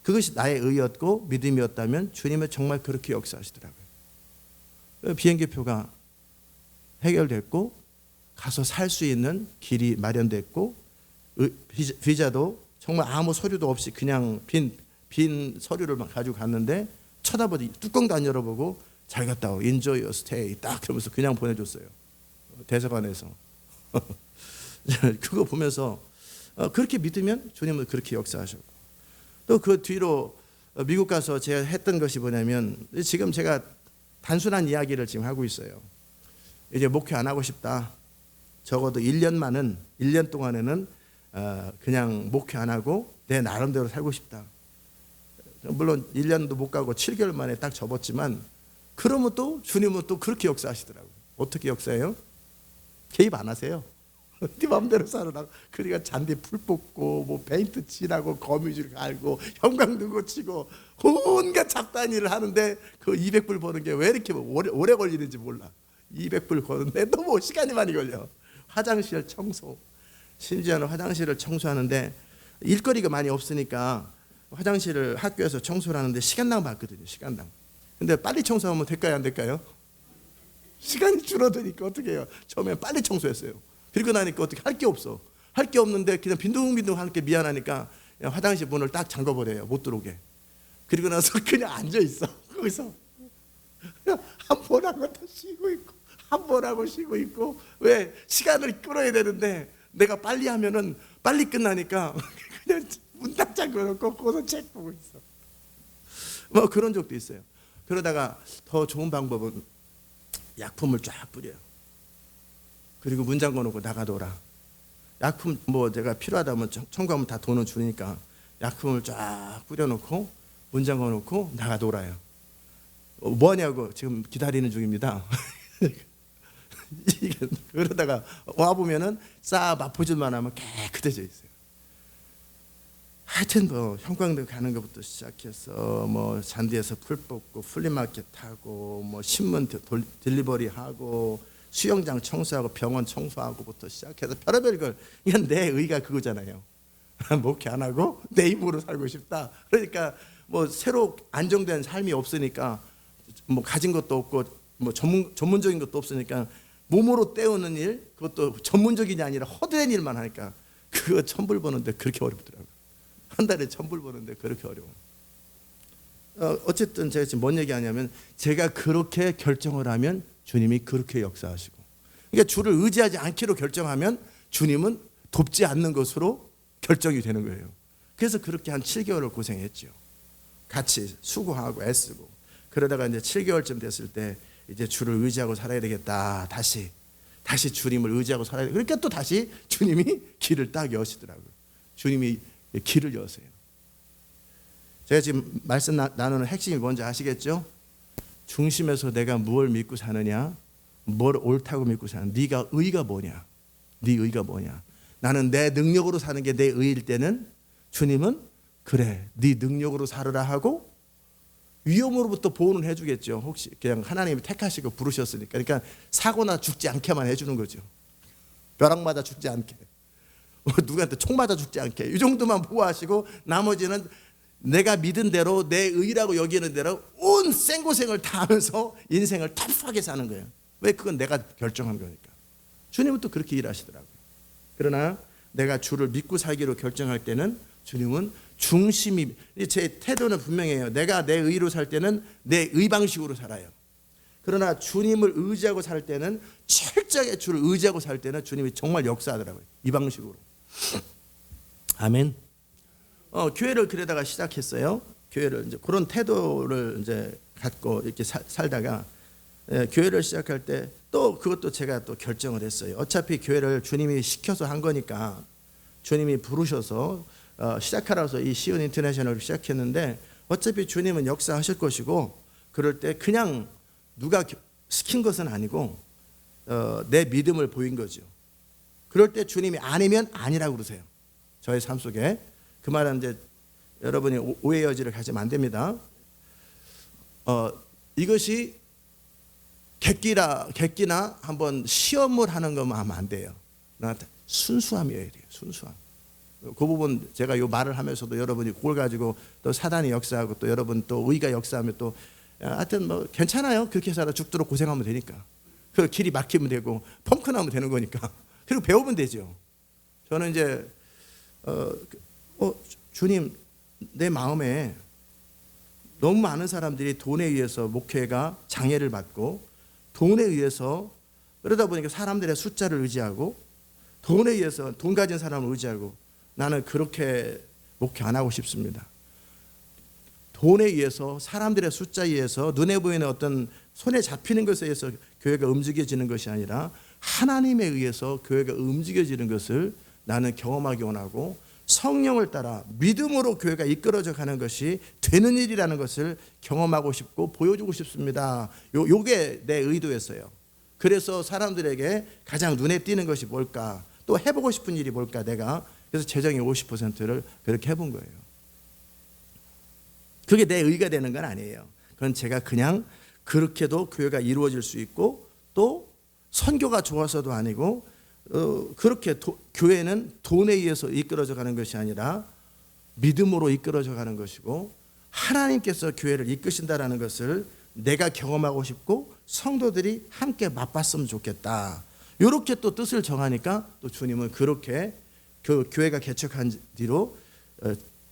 그것이 나의 의였고 믿음이었다면 주님은 정말 그렇게 역사하시더라고요. 비행기표가 해결됐고 가서 살 수 있는 길이 마련됐고, 비자도 정말 아무 서류도 없이 그냥 빈 서류를 가지고 갔는데 쳐다보지 뚜껑도 안 열어보고 잘 갔다 와. Enjoy your stay. 딱 그러면서 그냥 보내줬어요. 대사관에서. 그거 보면서 그렇게 믿으면 주님은 그렇게 역사하셨고, 또 그 뒤로 미국 가서 제가 했던 것이 뭐냐면, 지금 제가 단순한 이야기를 지금 하고 있어요. 이제 목회 안 하고 싶다. 적어도 1년 동안에는 그냥 목회 안 하고 내 나름대로 살고 싶다. 물론 1년도 못 가고 7개월 만에 딱 접었지만, 그러면 또 주님은 또 그렇게 역사하시더라고요. 어떻게 역사해요? 개입 안 하세요. 네 마음대로 살아라. 그러니까 잔디 풀 뽑고 뭐 페인트 칠하고 거미줄 갈고 형광등 고치고 온갖 잡다한 일을 하는데, 그 200불 버는 게 왜 이렇게 오래 걸리는지 몰라. 200불 버는데 너무 시간이 많이 걸려. 화장실 청소, 심지어는 화장실을 청소하는데 일거리가 많이 없으니까 화장실을 학교에서 청소를 하는데 시간당 받거든요. 시간당. 근데 빨리 청소하면 될까요, 안 될까요? 시간이 줄어드니까 어떻게 해요? 처음에 빨리 청소했어요. 그리고 나니까 어떻게 할 게 없어. 할 게 없는데 그냥 빈둥빈둥 하는 게 미안하니까 화장실 문을 딱 잠궈버려요. 못 들어오게. 그리고 나서 그냥 앉아있어. 거기서 한 번 하고 또 쉬고 있고, 한 번 하고 쉬고 있고. 왜? 시간을 끌어야 되는데 내가 빨리 하면은 빨리 끝나니까 그냥 문 딱 잠궈놓고 거기서 책 보고 있어. 뭐 그런 적도 있어요. 그러다가 더 좋은 방법은 약품을 쫙 뿌려요. 그리고 문 잠궈놓고 나가둬라. 약품 뭐 내가 필요하다면 청구하면 다 돈은 주니까 약품을 쫙 뿌려놓고 문 잠궈놓고 나가둬라요. 뭐 하냐고 지금 기다리는 중입니다. 그러다가 와보면은 싹 맛보질만 하면 깨끗해져 있어요. 하여튼 뭐 형광등 가는 것부터 시작해서 뭐 잔디에서 풀 뽑고 플리마켓 하고 뭐 신문 딜리버리 하고 수영장 청소하고 병원 청소하고부터 시작해서 별의별 걸. 이건 내 의가 그거잖아요. 목회 안 하고 내 입으로 살고 싶다. 그러니까 뭐 새로 안정된 삶이 없으니까, 뭐 가진 것도 없고 뭐 전문적인 것도 없으니까 몸으로 때우는 일, 그것도 전문적인이 아니라 허드렛 일만 하니까 그거 1,000불 버는데 그렇게 어렵더라고요. 한 달에 1,000불 버는데 그렇게 어려워요. 어쨌든 제가 지금 뭔 얘기하냐면, 제가 그렇게 결정을 하면 주님이 그렇게 역사하시고, 그러니까 주를 의지하지 않기로 결정하면 주님은 돕지 않는 것으로 결정이 되는 거예요. 그래서 그렇게 한 7개월을 고생했죠. 같이 수고하고 애쓰고. 그러다가 이제 7개월쯤 됐을 때 이제 주를 의지하고 살아야 되겠다. 다시 주님을 의지하고 살아야 돼. 그러니까 또 다시 주님이 길을 딱 여시더라고요. 주님이 길을 여세요. 제가 지금 말씀 나누는 핵심이 뭔지 아시겠죠? 중심에서 내가 무엇을 믿고 사느냐, 뭘 옳다고 믿고 사느냐, 네가 의가 뭐냐, 네 의가 뭐냐. 나는 내 능력으로 사는 게 내 의일 때는 주님은 그래, 네 능력으로 살으라 하고 위험으로부터 보호는 해주겠죠. 혹시 그냥 하나님이 택하시고 부르셨으니까. 그러니까 사고나 죽지 않게만 해주는 거죠. 벼락 맞아 죽지 않게, 누구한테 총 맞아 죽지 않게, 이 정도만 보호하시고 나머지는 내가 믿은 대로 내 의라고 여기는 대로 온 생고생을 다 하면서 인생을 터프하게 사는 거예요. 왜? 그건 내가 결정한 거니까. 주님은 또 그렇게 일하시더라고요. 그러나 내가 주를 믿고 살기로 결정할 때는 주님은 중심이, 제 태도는 분명해요. 내가 내 의로 살 때는 내 의 방식으로 살아요. 그러나 주님을 의지하고 살 때는, 철저하게 주를 의지하고 살 때는 주님이 정말 역사하더라고요. 이 방식으로. 아멘. 교회를 그러다가 시작했어요. 교회를 이제 그런 태도를 이제 갖고 이렇게 살다가, 교회를 시작할 때 또 그것도 제가 또 결정을 했어요. 어차피 교회를 주님이 시켜서 한 거니까, 주님이 부르셔서 시작하라서 이 시온 인터내셔널을 시작했는데, 어차피 주님은 역사하실 것이고, 그럴 때 그냥 누가 시킨 것은 아니고 내 믿음을 보인 거죠. 그럴 때 주님이 아니면 아니라고 그러세요. 저의 삶 속에. 그 말은 이제 여러분이 오해 여지를 가지면 안 됩니다. 이것이 객기나 한번 시험을 하는 것만 하면 안 돼요. 순수함이어야 돼요. 순수함. 그 부분 제가 이 말을 하면서도 여러분이 그걸 가지고 또 사단이 역사하고 또 여러분 또 의가 역사하면 또 하여튼 뭐 괜찮아요. 그렇게 살아 죽도록 고생하면 되니까. 그 길이 막히면 되고 펑크 나면 되는 거니까. 그리고 배우면 되죠. 저는 이제 주님 내 마음에 너무 많은 사람들이 돈에 의해서 목회가 장애를 받고, 돈에 의해서, 그러다 보니까 사람들의 숫자를 의지하고, 돈에 의해서 돈 가진 사람을 의지하고, 나는 그렇게 목회 안 하고 싶습니다. 돈에 의해서, 사람들의 숫자에 의해서, 눈에 보이는 어떤 손에 잡히는 것에 의해서 교회가 움직여지는 것이 아니라 하나님에 의해서 교회가 움직여지는 것을 나는 경험하기 원하고, 성령을 따라 믿음으로 교회가 이끌어져 가는 것이 되는 일이라는 것을 경험하고 싶고 보여주고 싶습니다. 요게 내 의도였어요. 그래서 사람들에게 가장 눈에 띄는 것이 뭘까, 또 해보고 싶은 일이 뭘까, 내가 그래서 재정의 50%를 그렇게 해본 거예요. 그게 내 의가 되는 건 아니에요. 그건 제가 그냥 그렇게도 교회가 이루어질 수 있고, 또 선교가 좋아서도 아니고, 그렇게 교회는 돈에 의해서 이끌어져 가는 것이 아니라 믿음으로 이끌어져 가는 것이고, 하나님께서 교회를 이끄신다라는 것을 내가 경험하고 싶고 성도들이 함께 맛봤으면 좋겠다. 이렇게 또 뜻을 정하니까 또 주님은 그렇게 그 교회가 개척한 뒤로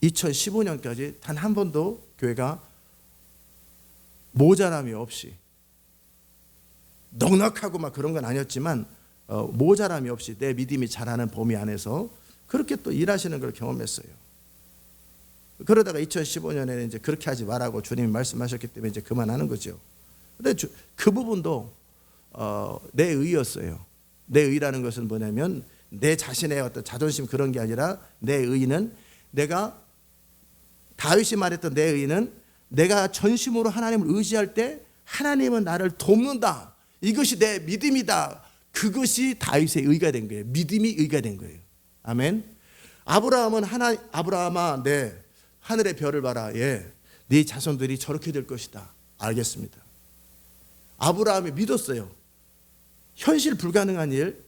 2015년까지 단 한 번도 교회가 모자람이 없이, 넉넉하고 막 그런 건 아니었지만 모자람이 없이 내 믿음이 자라는 범위 안에서 그렇게 또 일하시는 걸 경험했어요. 그러다가 2015년에는 이제 그렇게 하지 말라고 주님이 말씀하셨기 때문에 이제 그만하는 거죠. 근데 그 부분도 내 의였어요. 내 의라는 것은 뭐냐면 내 자신의 어떤 자존심 그런 게 아니라, 내 의는, 내가 다윗이 말했던 내 의는, 내가 전심으로 하나님을 의지할 때 하나님은 나를 돕는다, 이것이 내 믿음이다. 그것이 다윗의 의가 된 거예요. 믿음이 의가 된 거예요. 아멘. 아브라함은 아브라함아, 내 하늘의 별을 봐라. 예, 네 자손들이 저렇게 될 것이다. 알겠습니다. 아브라함이 믿었어요. 현실 불가능한 일,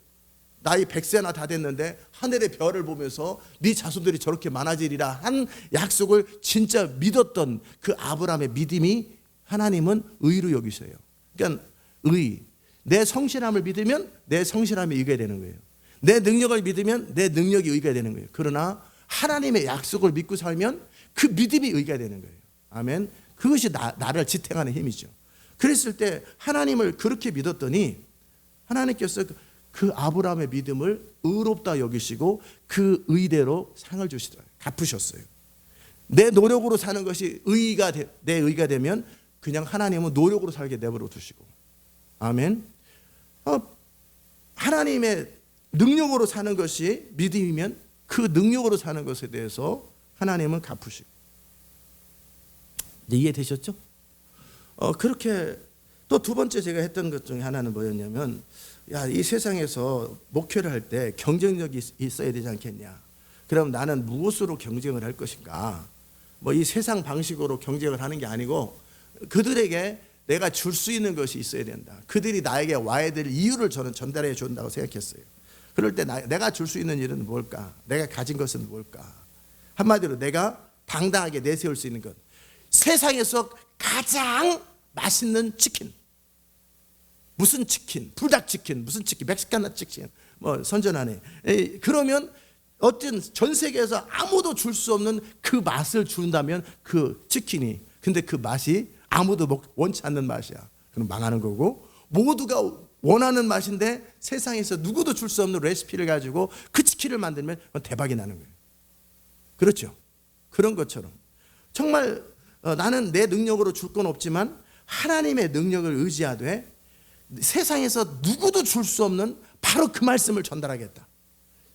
나이 100세나 다 됐는데 하늘의 별을 보면서 네 자손들이 저렇게 많아지리라 한 약속을 진짜 믿었던 그 아브라함의 믿음이 하나님은 의로 여기셔요. 그러니까 의, 내 성실함을 믿으면 내 성실함이 의가 되는 거예요. 내 능력을 믿으면 내 능력이 의가 되는 거예요. 그러나 하나님의 약속을 믿고 살면 그 믿음이 의가 되는 거예요. 아멘. 그것이 나를 지탱하는 힘이죠. 그랬을 때 하나님을 그렇게 믿었더니 하나님께서 그 아브라함의 믿음을 의롭다 여기시고 그 의대로 상을 주시더라고요. 갚으셨어요. 내 노력으로 사는 것이 내 의가 되면 그냥 하나님은 노력으로 살게 내버려 두시고, 아멘. 하나님의 능력으로 사는 것이 믿음이면 그 능력으로 사는 것에 대해서 하나님은 갚으시고. 이해되셨죠? 그렇게 또 두 번째 제가 했던 것 중에 하나는 뭐였냐면, 이 세상에서 목회를 할 때 경쟁력이 있어야 되지 않겠냐. 그럼 나는 무엇으로 경쟁을 할 것인가. 이 세상 방식으로 경쟁을 하는 게 아니고 그들에게 내가 줄 수 있는 것이 있어야 된다. 그들이 나에게 와야 될 이유를 저는 전달해 준다고 생각했어요. 그럴 때 내가 줄 수 있는 일은 뭘까? 내가 가진 것은 뭘까? 한마디로 내가 당당하게 내세울 수 있는 것. 세상에서 가장 맛있는 치킨. 무슨 치킨? 불닭치킨, 무슨 치킨? 멕시칸 치킨. 선전하네. 그러면 어떤 전 세계에서 아무도 줄 수 없는 그 맛을 준다면 그 치킨이, 근데 그 맛이 아무도 원치 않는 맛이야. 그럼 망하는 거고, 모두가 원하는 맛인데 세상에서 누구도 줄 수 없는 레시피를 가지고 그 치킨을 만들면 대박이 나는 거예요. 그렇죠? 그런 것처럼 정말 나는 내 능력으로 줄 건 없지만 하나님의 능력을 의지하되 세상에서 누구도 줄 수 없는 바로 그 말씀을 전달하겠다.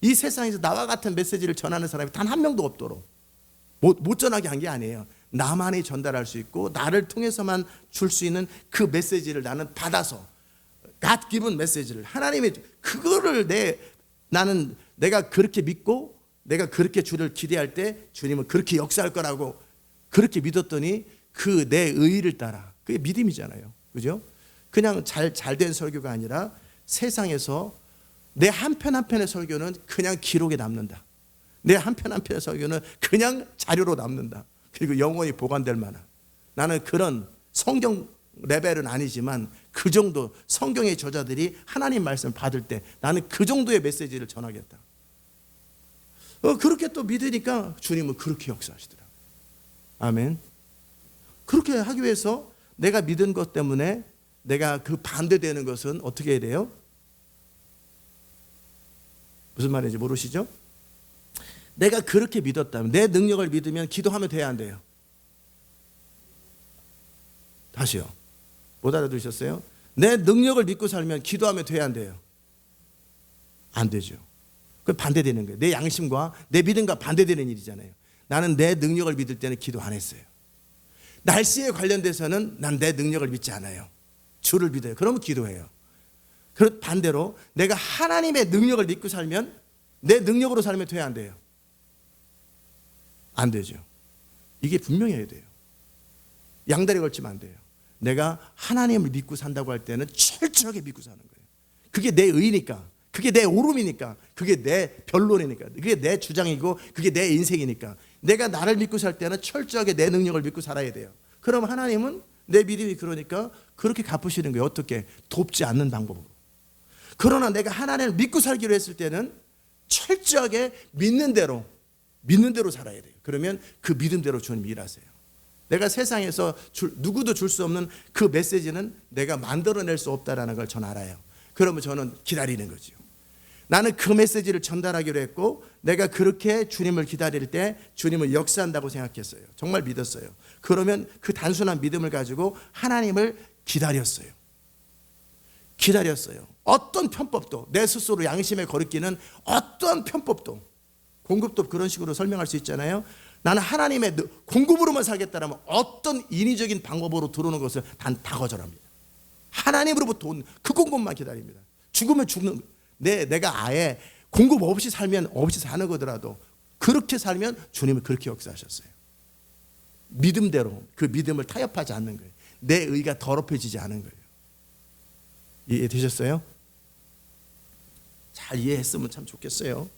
이 세상에서 나와 같은 메시지를 전하는 사람이 단 한 명도 없도록 못 전하게 한 게 아니에요. 나만이 전달할 수 있고 나를 통해서만 줄 수 있는 그 메시지를 나는 받아서, God given 메시지를, 하나님의 그거를 나는 내가 그렇게 믿고 내가 그렇게 주를 기대할 때 주님은 그렇게 역사할 거라고 그렇게 믿었더니 그 내 의의를 따라, 그게 믿음이잖아요. 그죠? 그냥 잘된 설교가 아니라 세상에서 내 한 편 한 편의 설교는 그냥 기록에 남는다. 내 한 편 한 편의 설교는 그냥 자료로 남는다. 그리고 영원히 보관될 만한, 나는 그런 성경 레벨은 아니지만 그 정도 성경의 저자들이 하나님 말씀을 받을 때 나는 그 정도의 메시지를 전하겠다. 그렇게 또 믿으니까 주님은 그렇게 역사하시더라. 아멘. 그렇게 하기 위해서 내가 믿은 것 때문에 내가 그 반대되는 것은 어떻게 해야 돼요? 무슨 말인지 모르시죠? 내가 그렇게 믿었다면, 내 능력을 믿으면 기도하면 돼야 안 돼요? 다시요. 못 알아들으셨어요? 내 능력을 믿고 살면 기도하면 돼야 안 돼요? 안 되죠. 그 반대되는 거예요. 내 양심과 내 믿음과 반대되는 일이잖아요. 나는 내 능력을 믿을 때는 기도 안 했어요. 날씨에 관련돼서는 난 내 능력을 믿지 않아요. 주를 믿어요. 그러면 기도해요. 그 반대로 내가 하나님의 능력을 믿고 살면, 내 능력으로 살면 돼야 안 돼요? 안 되죠. 이게 분명해야 돼요. 양다리 걸치면 안 돼요. 내가 하나님을 믿고 산다고 할 때는 철저하게 믿고 사는 거예요. 그게 내 의니까, 그게 내 오름이니까, 그게 내 변론이니까, 그게 내 주장이고, 그게 내 인생이니까 내가 나를 믿고 살 때는 철저하게 내 능력을 믿고 살아야 돼요. 그럼 하나님은 내 믿음이 그러니까 그렇게 갚으시는 거예요. 어떻게? 돕지 않는 방법으로. 그러나 내가 하나님을 믿고 살기로 했을 때는 철저하게 믿는 대로 살아야 돼요. 그러면 그 믿음대로 주님 일하세요. 내가 세상에서 누구도 줄 수 없는 그 메시지는 내가 만들어낼 수 없다는 걸 전 알아요. 그러면 저는 기다리는 거죠. 나는 그 메시지를 전달하기로 했고, 내가 그렇게 주님을 기다릴 때 주님을 역사한다고 생각했어요. 정말 믿었어요. 그러면 그 단순한 믿음을 가지고 하나님을 기다렸어요. 어떤 편법도, 내 스스로 양심에 거리끼는 어떤 편법도, 공급도 그런 식으로 설명할 수 있잖아요. 나는 하나님의 공급으로만 살겠다라면 어떤 인위적인 방법으로 들어오는 것을 다 거절합니다. 하나님으로부터 온 그 공급만 기다립니다. 죽으면 죽는, 내가 아예 공급 없이 살면 없이 사는 거더라도 그렇게 살면 주님은 그렇게 역사하셨어요. 믿음대로, 그 믿음을 타협하지 않는 거예요. 내 의가 더럽혀지지 않은 거예요. 이해되셨어요? 잘 이해했으면 참 좋겠어요.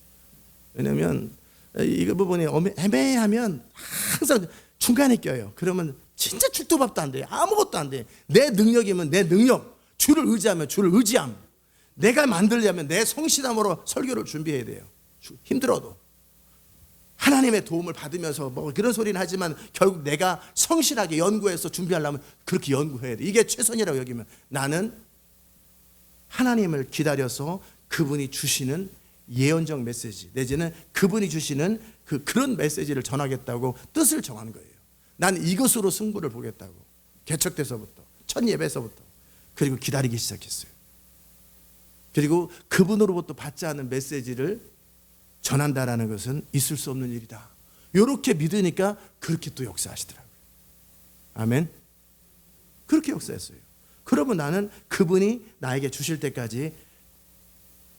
왜냐하면 이 부분이 애매하면 항상 중간에 껴요. 그러면 진짜 죽도밥도 안 돼요. 아무것도 안 돼요. 내 능력이면 내 능력, 주를 의지하면 주를 의지함, 내가 만들려면 내 성실함으로 설교를 준비해야 돼요. 힘들어도 하나님의 도움을 받으면서 뭐 그런 소리는 하지만 결국 내가 성실하게 연구해서 준비하려면 그렇게 연구해야 돼. 이게 최선이라고 여기면 나는 하나님을 기다려서 그분이 주시는 예언적 메시지 내지는 그분이 주시는 그런 메시지를 전하겠다고 뜻을 정하는 거예요. 난 이것으로 승부를 보겠다고. 개척돼서부터, 첫 예배에서부터, 그리고 기다리기 시작했어요. 그리고 그분으로부터 받지 않은 메시지를 전한다라는 것은 있을 수 없는 일이다. 이렇게 믿으니까 그렇게 또 역사하시더라고요. 아멘. 그렇게 역사했어요. 그러면 나는 그분이 나에게 주실 때까지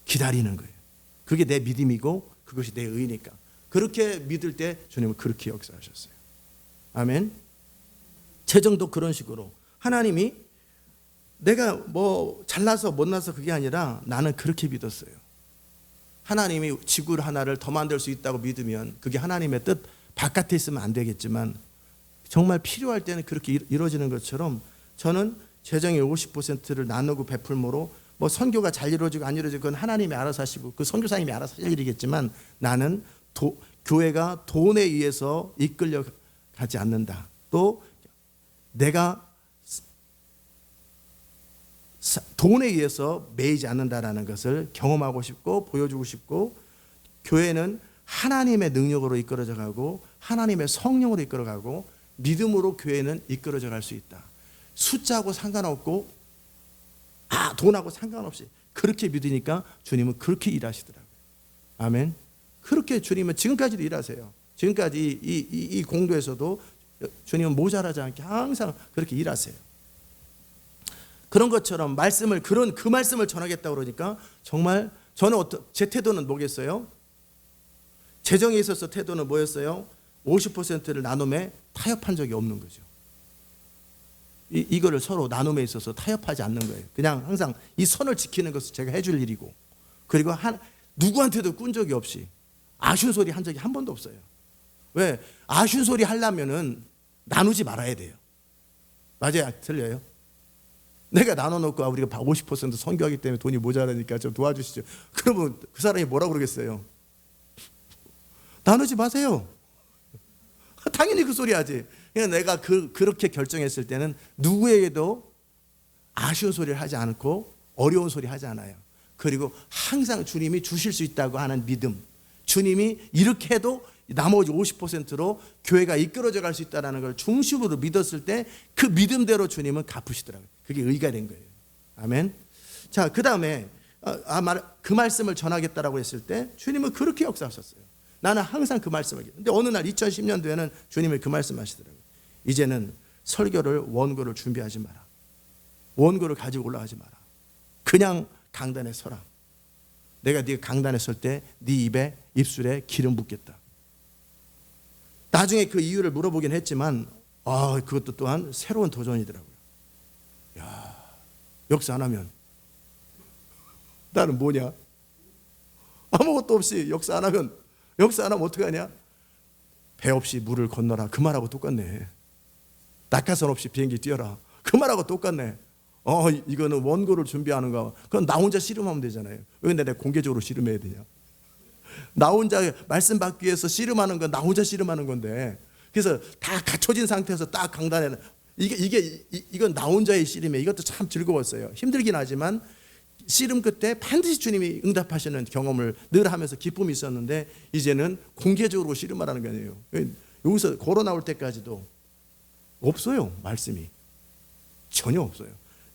기다리는 거예요. 그게 내 믿음이고 그것이 내 의니까. 그렇게 믿을 때 주님은 그렇게 역사하셨어요. 아멘. 재정도 그런 식으로 하나님이 내가 뭐 잘나서 못나서 그게 아니라 나는 그렇게 믿었어요. 하나님이 지구 하나를 더 만들 수 있다고 믿으면 그게 하나님의 뜻 바깥에 있으면 안 되겠지만 정말 필요할 때는 그렇게 이루어지는 것처럼 저는 재정의 50%를 나누고 베풀므로 뭐 선교가 잘 이루어지고 안 이루어지고 그건 하나님이 알아서 하시고 그 선교사님이 알아서 하실 일이겠지만 나는 교회가 돈에 의해서 이끌려 가지 않는다. 또 내가 돈에 의해서 매이지 않는다라는 것을 경험하고 싶고 보여주고 싶고, 교회는 하나님의 능력으로 이끌어져 가고 하나님의 성령으로 이끌어 가고 믿음으로 교회는 이끌어져 갈 수 있다. 숫자하고 상관없고 돈하고 상관없이 그렇게 믿으니까 주님은 그렇게 일하시더라고요. 아멘. 그렇게 주님은 지금까지도 일하세요. 지금까지 이 공도에서도 주님은 모자라지 않게 항상 그렇게 일하세요. 그런 것처럼 말씀을 그 말씀을 전하겠다고 그러니까 정말 저는 제 태도는 뭐겠어요? 재정에 있어서 태도는 뭐였어요? 50%를 나눔에 타협한 적이 없는 거죠. 이거를 서로 나눔에 있어서 타협하지 않는 거예요. 그냥 항상 이 선을 지키는 것을 제가 해줄 일이고, 그리고 누구한테도 꾼 적이 없이 아쉬운 소리 한 적이 한 번도 없어요. 왜? 아쉬운 소리 하려면은 나누지 말아야 돼요. 맞아요? 틀려요? 내가 나눠놓고 우리가 50% 선교하기 때문에 돈이 모자라니까 좀 도와주시죠. 그러면 그 사람이 뭐라고 그러겠어요? 나누지 마세요. 당연히 그 소리 하지. 그러니까 내가 그렇게 결정했을 때는 누구에게도 아쉬운 소리를 하지 않고 어려운 소리 하지 않아요. 그리고 항상 주님이 주실 수 있다고 하는 믿음, 주님이 이렇게 해도 나머지 50%로 교회가 이끌어져 갈 수 있다는 걸 중심으로 믿었을 때 그 믿음대로 주님은 갚으시더라고요. 그게 의가 된 거예요. 아멘. 자, 그 다음에 그 말씀을 전하겠다라고 했을 때 주님은 그렇게 역사하셨어요. 나는 항상 그 말씀을. 근데 어느 날 2010년도에는 주님이 그 말씀하시더라고요. 이제는 설교를 원고를 준비하지 마라. 원고를 가지고 올라가지 마라. 그냥 강단에 서라. 내가 네가 강단에 설 때 네 입에 입술에 기름 붓겠다. 나중에 그 이유를 물어보긴 했지만 그것도 또한 새로운 도전이더라고요. 야, 역사 안 하면 나는 뭐냐? 아무것도 없이 역사 안 하면 어떡하냐? 배 없이 물을 건너라. 그 말하고 똑같네. 낙하산 없이 비행기 뛰어라. 그 말하고 똑같네. 이거는 원고를 준비하는 거. 그건 나 혼자 씨름하면 되잖아요. 왜 내가 공개적으로 씨름해야 되냐? 나 혼자 말씀 받기 위해서 씨름하는 건 나 혼자 씨름하는 건데. 그래서 다 갖춰진 상태에서 딱 강단에 이건 나 혼자의 씨름이에요. 이것도 참 즐거웠어요. 힘들긴 하지만 씨름 끝에 반드시 주님이 응답하시는 경험을 늘 하면서 기쁨이 있었는데 이제는 공개적으로 씨름하라는 거 아니에요. 여기서 걸어 나올 때까지도 없어요. 말씀이 전혀 없어요.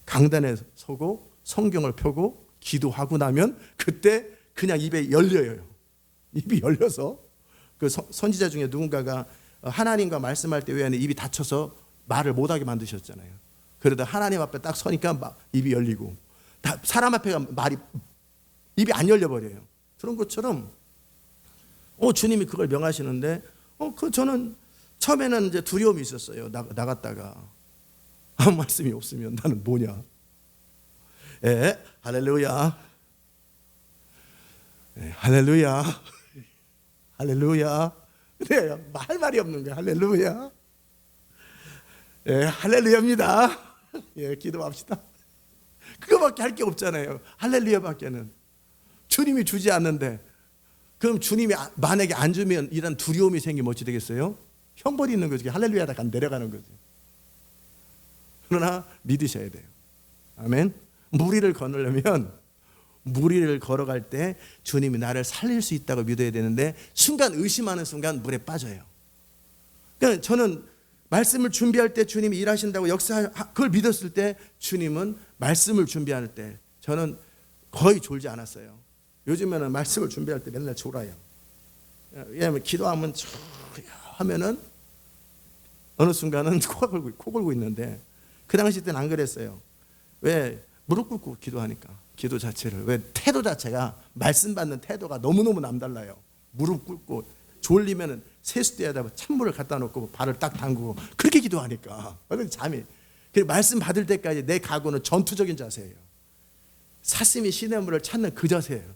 강단에 서고 성경을 펴고 기도하고 나면 그때 그냥 입에 열려요. 입이 열려서 그 선지자 중에 누군가가 하나님과 말씀할 때 외에는 입이 닫혀서 말을 못하게 만드셨잖아요. 그러다 하나님 앞에 딱 서니까 입이 열리고 사람 앞에 입이 안 열려버려요. 그런 것처럼 주님이 그걸 명하시는데 저는 처음에는 이제 두려움이 있었어요. 나갔다가 아무 말씀이 없으면 나는 뭐냐? 할렐루야. 할렐루야. 할렐루야. 네, 할 말이 없는 거야. 할렐루야. 할렐루야입니다. 기도합시다. 그거밖에 할 게 없잖아요. 할렐루야밖에는. 주님이 주지 않는데 그럼 주님이 만약에 안 주면 이런 두려움이 생기면 어찌 되겠어요? 형벌이 있는 거지. 할렐루야다가 내려가는 거지. 그러나 믿으셔야 돼요. 아멘. 무리를 거느려면 무리를 걸어갈 때 주님이 나를 살릴 수 있다고 믿어야 되는데 순간 의심하는 순간 물에 빠져요. 그러니까 저는 말씀을 준비할 때 주님이 일하신다고 그걸 믿었을 때 주님은 말씀을 준비할 때 저는 거의 졸지 않았어요. 요즘에는 말씀을 준비할 때 맨날 졸아요. 왜냐하면 기도하면 하면은 어느 순간은 코 골고 있는데 그 당시 때는 안 그랬어요. 왜? 무릎 꿇고 기도하니까. 기도 자체를. 왜? 태도 자체가 말씀 받는 태도가 너무너무 남달라요. 무릎 꿇고 졸리면은 세수대에다 찬물을 갖다 놓고 발을 딱 담그고 그렇게 기도하니까 잠이. 말씀 받을 때까지 내 각오는 전투적인 자세예요. 사슴이 시냇물을 찾는 그 자세예요.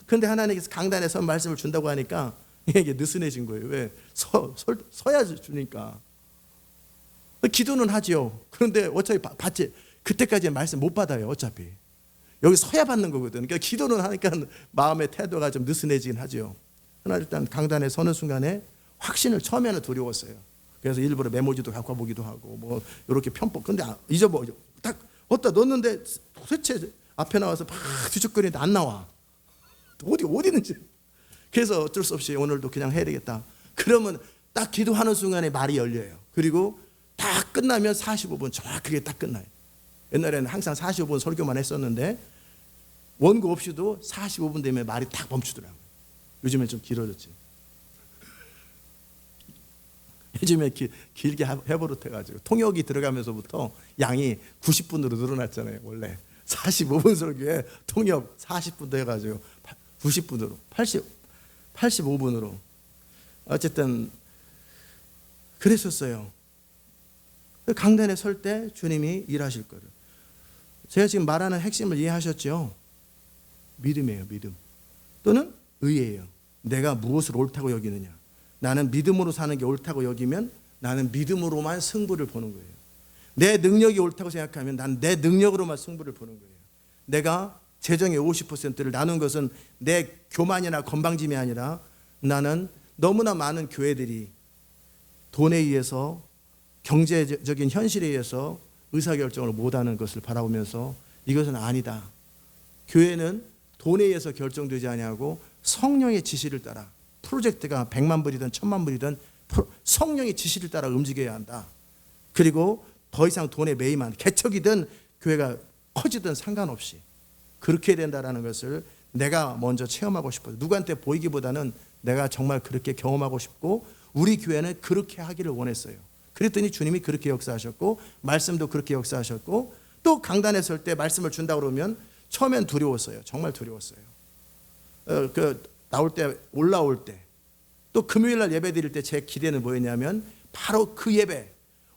그런데 하나님께서 강단에 선 말씀을 준다고 하니까 이게 느슨해진 거예요. 왜? 서야 주니까. 기도는 하지요. 그런데 어차피 받지. 그때까지는 말씀 못 받아요. 어차피. 여기 서야 받는 거거든. 그러니까 기도는 하니까 마음의 태도가 좀 느슨해지긴 하죠. 그러나 일단 강단에 서는 순간에 확신을 처음에는 두려웠어요. 그래서 일부러 메모지도 갖고 와보기도 하고 뭐 이렇게 편법. 근데 잊어버려. 딱 어디다 넣었는데 도대체 앞에 나와서 막 뒤적거리는데 안 나와. 어디 있는지. 그래서 어쩔 수 없이 오늘도 그냥 해야 되겠다. 그러면 딱 기도하는 순간에 말이 열려요. 그리고 딱 끝나면 45분 정확하게 딱 끝나요. 옛날에는 항상 45분 설교만 했었는데 원고 없이도 45분 되면 말이 딱 멈추더라고요. 요즘엔 좀 길어졌지. 요즘에 길게 해버릇해가지고 통역이 들어가면서부터 양이 90분으로 늘어났잖아요. 원래 45분 설교에 통역 40분 해가지고 90분으로 85분으로 어쨌든 그랬었어요. 강단에 설 때 주님이 일하실 거를. 제가 지금 말하는 핵심을 이해하셨죠? 믿음이에요. 믿음. 또는 의예요. 내가 무엇을 옳다고 여기느냐. 나는 믿음으로 사는 게 옳다고 여기면 나는 믿음으로만 승부를 보는 거예요. 내 능력이 옳다고 생각하면 난 내 능력으로만 승부를 보는 거예요. 내가 재정의 50%를 나눈 것은 내 교만이나 건방짐이 아니라 나는 너무나 많은 교회들이 돈에 의해서 경제적인 현실에 의해서 의사결정을 못하는 것을 바라보면서 이것은 아니다. 교회는 돈에 의해서 결정되지 아니하고 성령의 지시를 따라, 프로젝트가 100만 불이든 1000만 불이든 성령의 지시를 따라 움직여야 한다. 그리고 더 이상 돈에 매이만 개척이든 교회가 커지든 상관없이 그렇게 해야 된다는 것을 내가 먼저 체험하고 싶어요. 누구한테 보이기보다는 내가 정말 그렇게 경험하고 싶고 우리 교회는 그렇게 하기를 원했어요. 그랬더니 주님이 그렇게 역사하셨고 말씀도 그렇게 역사하셨고 또 강단에 설 때 말씀을 준다고 그러면 처음엔 두려웠어요. 정말 두려웠어요. 나올 때 올라올 때 또 금요일 날 예배 드릴 때 제 기대는 뭐였냐면 바로 그 예배,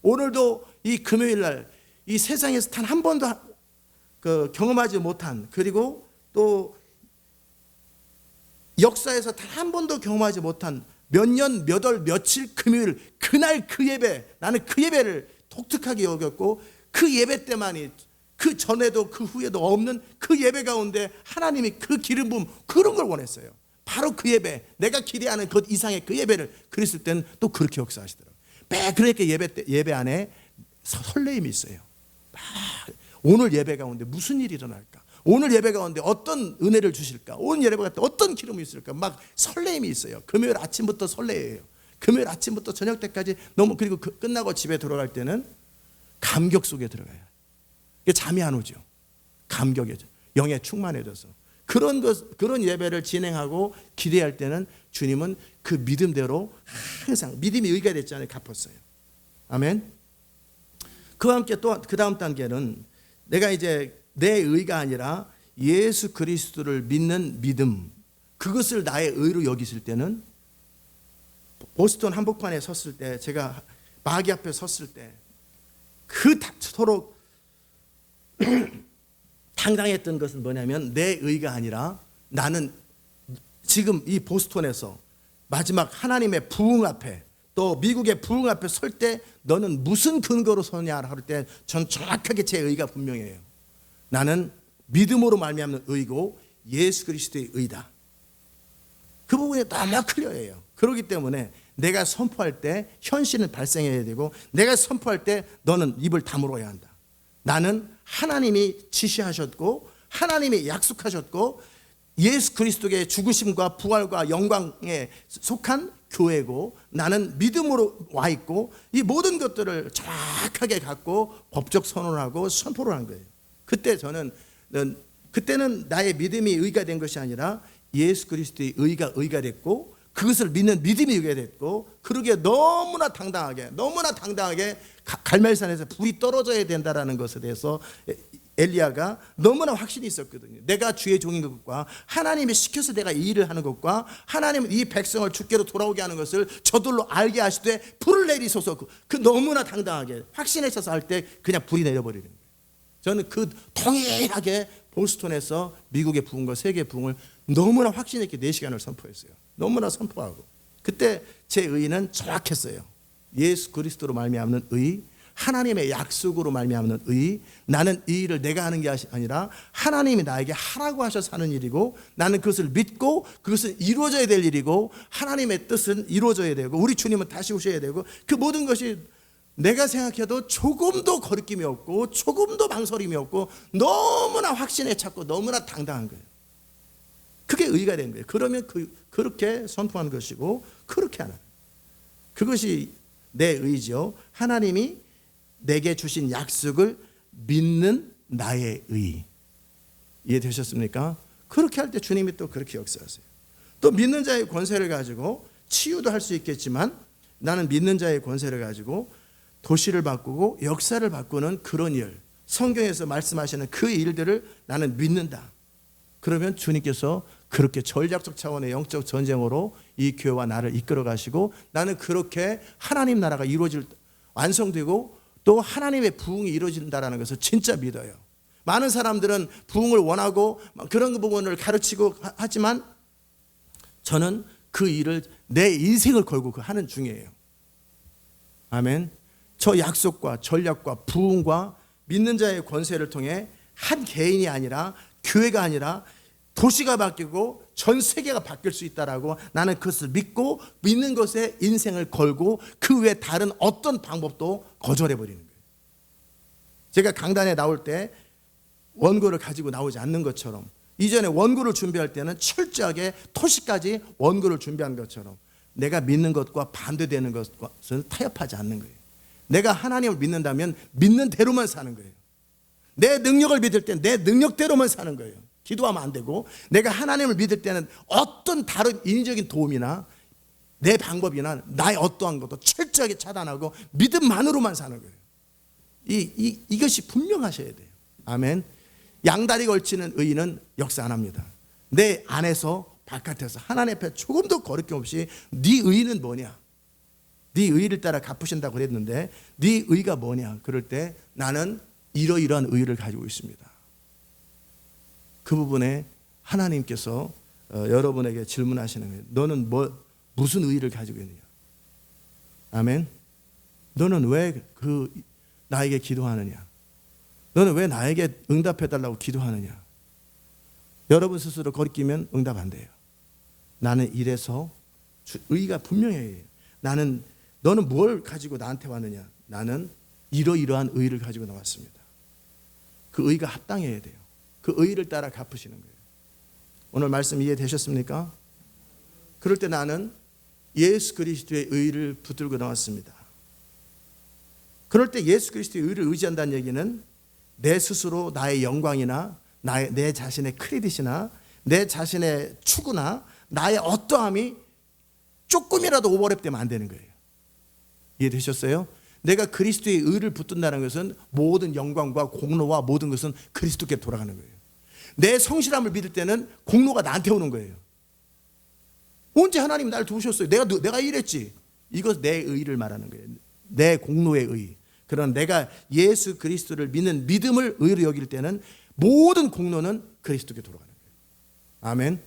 오늘도 이 금요일 날 이 세상에서 단 한 번도 경험하지 못한, 그리고 또 역사에서 단 한 번도 경험하지 못한 몇 년, 몇 월, 며칠 금요일 그날 그 예배, 나는 그 예배를 독특하게 여겼고 그 예배 때만이, 그 전에도 그 후에도 없는 그 예배 가운데 하나님이 그 기름 부음 그런 걸 원했어요. 바로 그 예배, 내가 기대하는 것 이상의 그 예배를 그랬을 때는 또 그렇게 역사하시더라고요. 그러니까 예배 안에 설레임이 있어요. 오늘 예배 가운데 무슨 일이 일어날까? 오늘 예배 가운데 어떤 은혜를 주실까? 오늘 예배 가운데 어떤 기름이 있을까? 막 설레임이 있어요. 금요일 아침부터 설레예요. 금요일 아침부터 저녁 때까지 너무, 그리고 끝나고 집에 들어갈 때는 감격 속에 들어가요. 잠이 안 오죠. 감격에, 영에 충만해져서 그런 예배를 진행하고 기대할 때는 주님은 그 믿음대로 항상 믿음이 의가 됐잖아요. 갚았어요. 아멘. 그와 함께 또 그 다음 단계는 내가 이제 내 의가 아니라 예수 그리스도를 믿는 믿음, 그것을 나의 의로 여기실 때는 보스턴 한복판에 섰을 때, 제가 마귀 앞에 섰을 때 그토록 당당했던 것은 뭐냐면 내 의가 아니라 나는 지금 이 보스턴에서 마지막 하나님의 부흥 앞에, 또 미국의 부흥 앞에 설 때 너는 무슨 근거로 서냐 할 때 전 정확하게 제 의가 분명해요. 나는 믿음으로 말미암는 의고 예수 그리스도의 의다. 그 부분이 너무 클리어해요. 그렇기 때문에 내가 선포할 때 현실은 발생해야 되고, 내가 선포할 때 너는 입을 다물어야 한다. 나는 하나님이 지시하셨고 하나님이 약속하셨고 예수 그리스도의 죽으심과 부활과 영광에 속한 교회고, 나는 믿음으로 와 있고 이 모든 것들을 정확하게 갖고 법적 선언하고 선포를 한 거예요. 그때는 나의 믿음이 의가 된 것이 아니라 예수 그리스도의 의가 됐고, 그것을 믿는 믿음이 의가 됐고, 그러기에 너무나 당당하게 갈멜산에서 불이 떨어져야 된다라는 것에 대해서 엘리야가 너무나 확신이 있었거든요. 내가 주의 종인 것과 하나님이 시켜서 내가 이 일을 하는 것과 하나님은 이 백성을 주께로 돌아오게 하는 것을 저들로 알게 하시되 불을 내리소서, 그 너무나 당당하게 확신하셔서 할 때 그냥 불이 내려버리는 거예요. 저는 그 동일하게 보스턴에서 미국의 부흥과 세계 부흥을 너무나 확신 있게 4시간을 선포했어요. 너무나 선포하고 그때 제 의는 정확했어요. 예수 그리스도로 말미암는 의, 하나님의 약속으로 말미암는 의, 나는 이 일을 내가 하는 게 아니라 하나님이 나에게 하라고 하셔서 하는 일이고, 나는 그것을 믿고 그것은 이루어져야 될 일이고, 하나님의 뜻은 이루어져야 되고, 우리 주님은 다시 오셔야 되고, 그 모든 것이 내가 생각해도 조금도 거리낌이 없고 조금도 망설임이 없고 너무나 확신에 찼고 너무나 당당한 거예요. 그게 의가 된 거예요. 그러면 그렇게 선포하는 것이고 그렇게 하는, 그것이 내 의지요. 하나님이 내게 주신 약속을 믿는 나의 의. 이해되셨습니까? 그렇게 할 때 주님이 또 그렇게 역사하세요. 또 믿는 자의 권세를 가지고 치유도 할 수 있겠지만, 나는 믿는 자의 권세를 가지고 도시를 바꾸고 역사를 바꾸는 그런 일, 성경에서 말씀하시는 그 일들을 나는 믿는다. 그러면 주님께서 그렇게 전략적 차원의 영적 전쟁으로 이 교회와 나를 이끌어 가시고, 나는 그렇게 하나님 나라가 완성되고 또 하나님의 부흥이 이루어진다는 것을 진짜 믿어요. 많은 사람들은 부흥을 원하고 그런 부분을 가르치고 하지만 저는 그 일을 내 인생을 걸고 하는 중이에요. 아멘. 저 약속과 전략과 부흥과 믿는 자의 권세를 통해 한 개인이 아니라 교회가 아니라 도시가 바뀌고 전 세계가 바뀔 수 있다라고 나는 그것을 믿고 믿는 것에 인생을 걸고 그 외에 다른 어떤 방법도 거절해 버리는 거예요. 제가 강단에 나올 때 원고를 가지고 나오지 않는 것처럼 이전에 원고를 준비할 때는 철저하게 토시까지 원고를 준비한 것처럼 내가 믿는 것과 반대되는 것은 타협하지 않는 거예요. 내가 하나님을 믿는다면 믿는 대로만 사는 거예요. 내 능력을 믿을 때 내 능력대로만 사는 거예요. 기도하면 안 되고, 내가 하나님을 믿을 때는 어떤 다른 인위적인 도움이나 내 방법이나 나의 어떠한 것도 철저하게 차단하고 믿음만으로만 사는 거예요. 이것이 분명하셔야 돼요. 아멘. 양다리 걸치는 의인은 역사 안 합니다. 내 안에서 바깥에서 하나님 앞에 조금도 거리낌 없이 네 의의는 뭐냐, 네 의의를 따라 갚으신다고 그랬는데 네 의의가 뭐냐, 그럴 때 나는 이러이러한 의의를 가지고 있습니다. 그 부분에 하나님께서 여러분에게 질문하시는 거예요. 너는 무슨 의의를 가지고 있느냐. 아멘. 너는 왜 나에게 기도하느냐. 너는 왜 나에게 응답해달라고 기도하느냐. 여러분 스스로 거리끼면 응답 안 돼요. 나는 이래서 의의가 분명해요. 너는 뭘 가지고 나한테 왔느냐. 나는 이러이러한 의의를 가지고 나왔습니다. 그 의의가 합당해야 돼요. 그 의의를 따라 갚으시는 거예요. 오늘 말씀 이해되셨습니까? 그럴 때 나는 예수 그리스도의 의의를 붙들고 나왔습니다. 그럴 때 예수 그리스도의 의의를 의지한다는 얘기는 내 스스로 나의 영광이나 내 자신의 크레딧이나 내 자신의 추구나 나의 어떠함이 조금이라도 오버랩되면 안 되는 거예요. 이해되셨어요? 내가 그리스도의 의를 붙든다는 것은 모든 영광과 공로와 모든 것은 그리스도께 돌아가는 거예요. 내 성실함을 믿을 때는 공로가 나한테 오는 거예요. 언제 하나님이 날 도우셨어요? 내가 이랬지. 이것 내 의를 말하는 거예요. 내 공로의 의. 그런 내가 예수 그리스도를 믿는 믿음을 의로 여길 때는 모든 공로는 그리스도께 돌아가는 거예요. 아멘.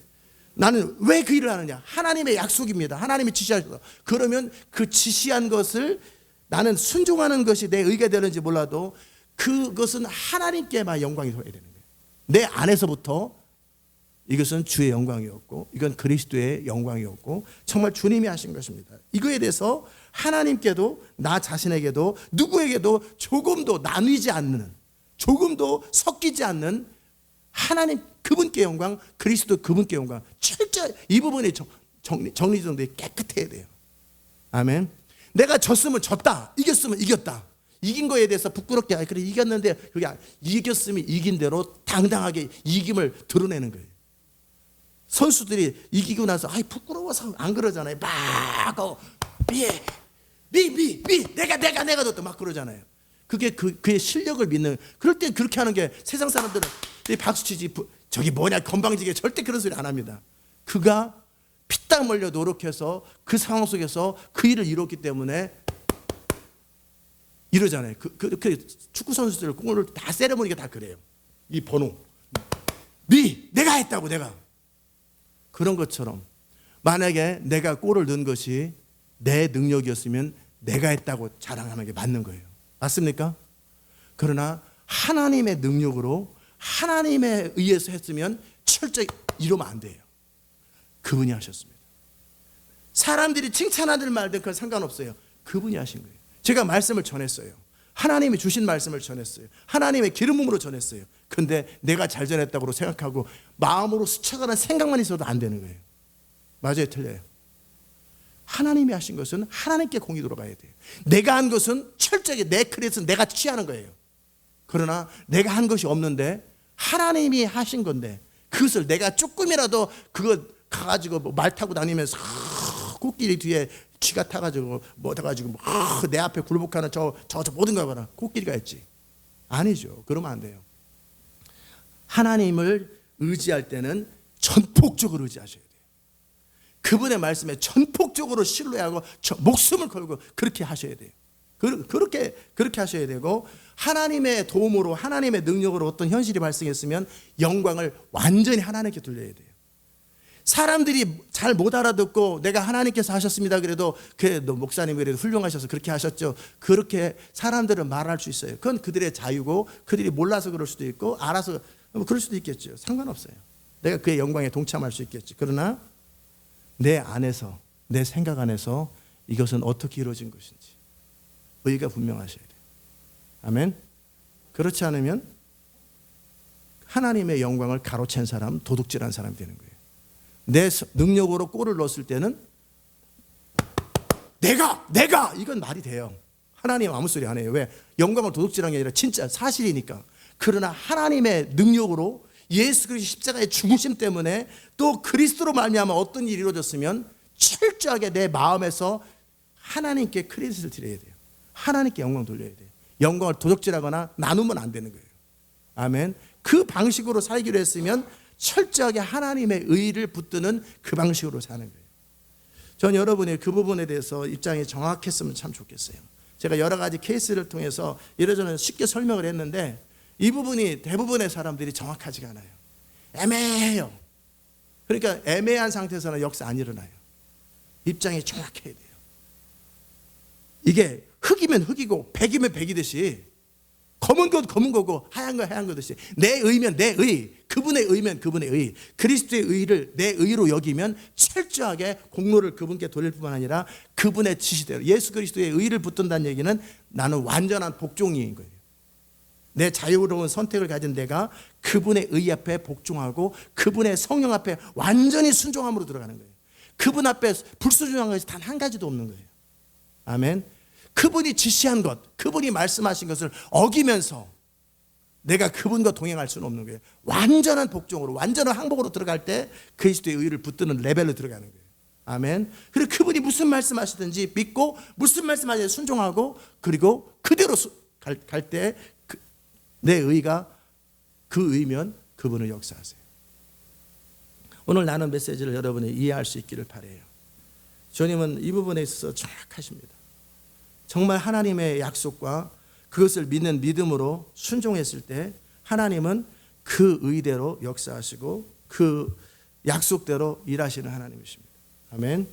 나는 왜 그 일을 하느냐? 하나님의 약속입니다. 하나님이 지시하셔서. 그러면 그 지시한 것을 나는 순종하는 것이 내 의가 되는지 몰라도 그것은 하나님께만 영광이 되어야 되는 거예요. 내 안에서부터 이것은 주의 영광이었고 이건 그리스도의 영광이었고 정말 주님이 하신 것입니다. 이거에 대해서 하나님께도 나 자신에게도 누구에게도 조금도 나뉘지 않는, 조금도 섞이지 않는 하나님 그분께 영광, 그리스도 그분께 영광. 철저히 이 부분이 정리정돈이 깨끗해야 돼요. 아멘. 내가 졌으면 졌다, 이겼으면 이겼다. 이긴 거에 대해서 부끄럽게 그래 이겼는데 그게 이겼으면 이긴 대로 당당하게 이김을 드러내는 거예요. 선수들이 이기고 나서 부끄러워서 안 그러잖아요. 막 내가 졌다 막 그러잖아요. 그게 그의 실력을 믿는. 그럴 때 그렇게 하는 게 세상 사람들은 박수치지 저기 뭐냐 건방지게 절대 그런 소리 안 합니다. 그가 피땀 흘려 노력해서 그 상황 속에서 그 일을 이뤘기 때문에 이러잖아요. 그 축구 선수들 공을 다 세레모니가 다 그래요. 이 번호 내가 했다고. 내가 그런 것처럼 만약에 내가 골을 넣은 것이 내 능력이었으면 내가 했다고 자랑하는 게 맞는 거예요. 맞습니까? 그러나 하나님의 능력으로 하나님에 의해서 했으면 철저히 이러면 안 돼요. 그분이 하셨습니다. 사람들이 칭찬하든 말든 그건 상관없어요. 그분이 하신 거예요. 제가 말씀을 전했어요. 하나님이 주신 말씀을 전했어요. 하나님의 기름 부음으로 전했어요. 근데 내가 잘 전했다고 생각하고 마음으로 스쳐가는 생각만 있어도 안 되는 거예요. 맞아요, 틀려요? 하나님이 하신 것은 하나님께 공이 돌아가야 돼요. 내가 한 것은 철저하게 내 크레딧은 내가 취하는 거예요. 그러나 내가 한 것이 없는데 하나님이 하신 건데 그것을 내가 조금이라도 그거 가가지고 말 타고 다니면서 코끼리 뒤에 쥐가 타가지고 뭐 타가지고 내 앞에 굴복하는 저 모든 거 봐라. 코끼리가 했지. 아니죠. 그러면 안 돼요. 하나님을 의지할 때는 전폭적으로 의지하셔야 돼요. 그분의 말씀에 전폭적으로 신뢰하고 목숨을 걸고 그렇게 하셔야 돼요. 그렇게 하셔야 되고 하나님의 도움으로 하나님의 능력으로 어떤 현실이 발생했으면 영광을 완전히 하나님께 돌려야 돼요. 사람들이 잘 못 알아듣고 내가 하나님께서 하셨습니다 그래도 너 목사님 그래도 훌륭하셔서 그렇게 하셨죠. 그렇게 사람들은 말할 수 있어요. 그건 그들의 자유고 그들이 몰라서 그럴 수도 있고 알아서 그럴 수도 있겠죠. 상관없어요. 내가 그의 영광에 동참할 수 있겠지. 그러나 내 안에서, 내 생각 안에서 이것은 어떻게 이루어진 것인지 의의가 분명하셔야 돼요. 아멘. 그렇지 않으면 하나님의 영광을 가로챈 사람, 도둑질한 사람이 되는 거예요. 내 능력으로 골을 넣었을 때는 내가 이건 말이 돼요. 하나님 아무 소리 안 해요. 왜? 영광을 도둑질한 게 아니라 진짜 사실이니까. 그러나 하나님의 능력으로 예수 그리스도 십자가의 죽으심 때문에 또 그리스도로 말미암아 어떤 일이 이루어졌으면 철저하게 내 마음에서 하나님께 크레딧을 드려야 돼요. 하나님께 영광 돌려야 돼요. 영광을 도둑질하거나 나누면 안 되는 거예요. 아멘. 그 방식으로 살기로 했으면 철저하게 하나님의 의의를 붙드는 그 방식으로 사는 거예요. 전 여러분이 그 부분에 대해서 입장이 정확했으면 참 좋겠어요. 제가 여러 가지 케이스를 통해서 이러저러 쉽게 설명을 했는데 이 부분이 대부분의 사람들이 정확하지가 않아요. 애매해요. 그러니까 애매한 상태에서는 역사 안 일어나요. 입장이 정확해야 돼요. 이게 흑이면 흑이고 백이면 백이듯이 검은 것 검은 거고 하얀 거 하얀 거듯이 내 의면 내 의, 그분의 의면 그분의 의, 그리스도의 의를 내 의로 여기면 철저하게 공로를 그분께 돌릴 뿐만 아니라 그분의 지시대로 예수 그리스도의 의를 붙든다는 얘기는 나는 완전한 복종인 거예요. 내 자유로운 선택을 가진 내가 그분의 의 앞에 복종하고 그분의 성령 앞에 완전히 순종함으로 들어가는 거예요. 그분 앞에 불순종한 것이 단 한 가지도 없는 거예요. 아멘. 그분이 지시한 것, 그분이 말씀하신 것을 어기면서 내가 그분과 동행할 수는 없는 거예요. 완전한 복종으로, 완전한 항복으로 들어갈 때 그리스도의 의를 붙드는 레벨로 들어가는 거예요. 아멘. 그리고 그분이 무슨 말씀하시든지 믿고 무슨 말씀하시든지 순종하고 그리고 그대로 갈 때 내 의가 그 의면 그분을 역사하세요. 오늘 나눈 메시지를 여러분이 이해할 수 있기를 바라요. 주님은 이 부분에 있어서 정확하십니다. 정말 하나님의 약속과 그것을 믿는 믿음으로 순종했을 때 하나님은 그 의대로 역사하시고 그 약속대로 일하시는 하나님이십니다. 아멘.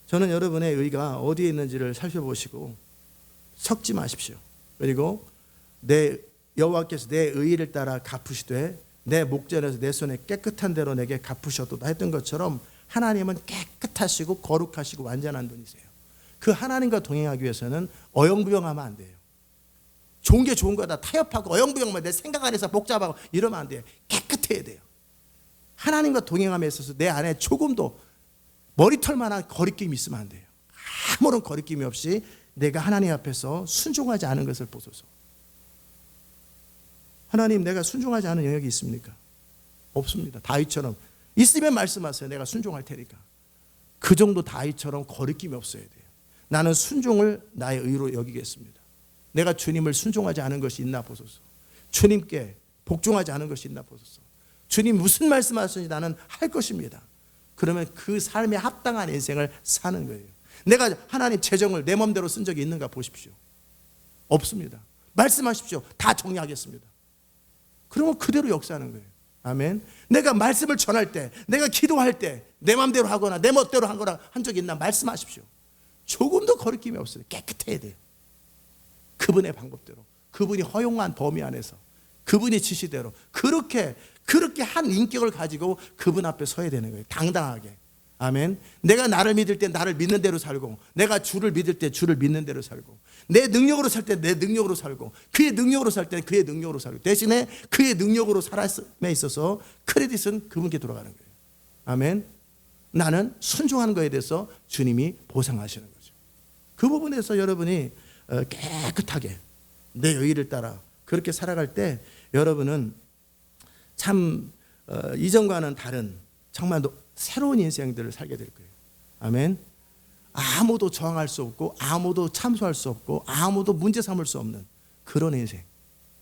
저는 여러분의 의가 어디에 있는지를 살펴보시고 섞지 마십시오. 그리고 내 여호와께서 내 의를 따라 갚으시되 내 목전에서 내 손에 깨끗한 대로 내게 갚으셨도다 했던 것처럼 하나님은 깨끗하시고 거룩하시고 완전한 분이세요. 그 하나님과 동행하기 위해서는 어영부영하면 안 돼요. 좋은 게 좋은 거다 타협하고 어영부영하면 내 생각 안에서 복잡하고 이러면 안 돼요. 깨끗해야 돼요. 하나님과 동행함에 있어서 내 안에 조금도 머리털만한 거리낌이 있으면 안 돼요. 아무런 거리낌이 없이 내가 하나님 앞에서 순종하지 않은 것을 보소서. 하나님, 내가 순종하지 않은 영역이 있습니까? 없습니다. 다윗처럼 있으면 말씀하세요. 내가 순종할 테니까. 그 정도 다윗처럼 거리낌이 없어야 돼요. 나는 순종을 나의 의로 여기겠습니다. 내가 주님을 순종하지 않은 것이 있나 보소서. 주님께 복종하지 않은 것이 있나 보소서. 주님 무슨 말씀하시는지 나는 할 것입니다. 그러면 그 삶에 합당한 인생을 사는 거예요. 내가 하나님 재정을 내 맘대로 쓴 적이 있는가 보십시오. 없습니다. 말씀하십시오. 다 정리하겠습니다. 그러면 그대로 역사하는 거예요. 아멘. 내가 말씀을 전할 때, 내가 기도할 때 내 맘대로 하거나 내 멋대로 하거나 한 적이 있나 말씀하십시오. 조금도 거리낌이 없어요. 깨끗해야 돼요. 그분의 방법대로, 그분이 허용한 범위 안에서, 그분이 지시대로 그렇게 한 인격을 가지고 그분 앞에 서야 되는 거예요. 당당하게. 아멘. 내가 나를 믿을 때 나를 믿는 대로 살고, 내가 주를 믿을 때 주를 믿는 대로 살고, 내 능력으로 살 때 내 능력으로 살고, 그의 능력으로 살 때 그의 능력으로 살고, 대신에 그의 능력으로 살았음에 있어서 크레딧은 그분께 돌아가는 거예요. 아멘. 나는 순종하는 것에 대해서 주님이 보상하시는 거죠. 그 부분에서 여러분이 깨끗하게 내 의의를 따라 그렇게 살아갈 때 여러분은 참 이전과는 다른 정말 새로운 인생들을 살게 될 거예요. 아멘. 아무도 저항할 수 없고 아무도 참소할 수 없고 아무도 문제 삼을 수 없는 그런 인생,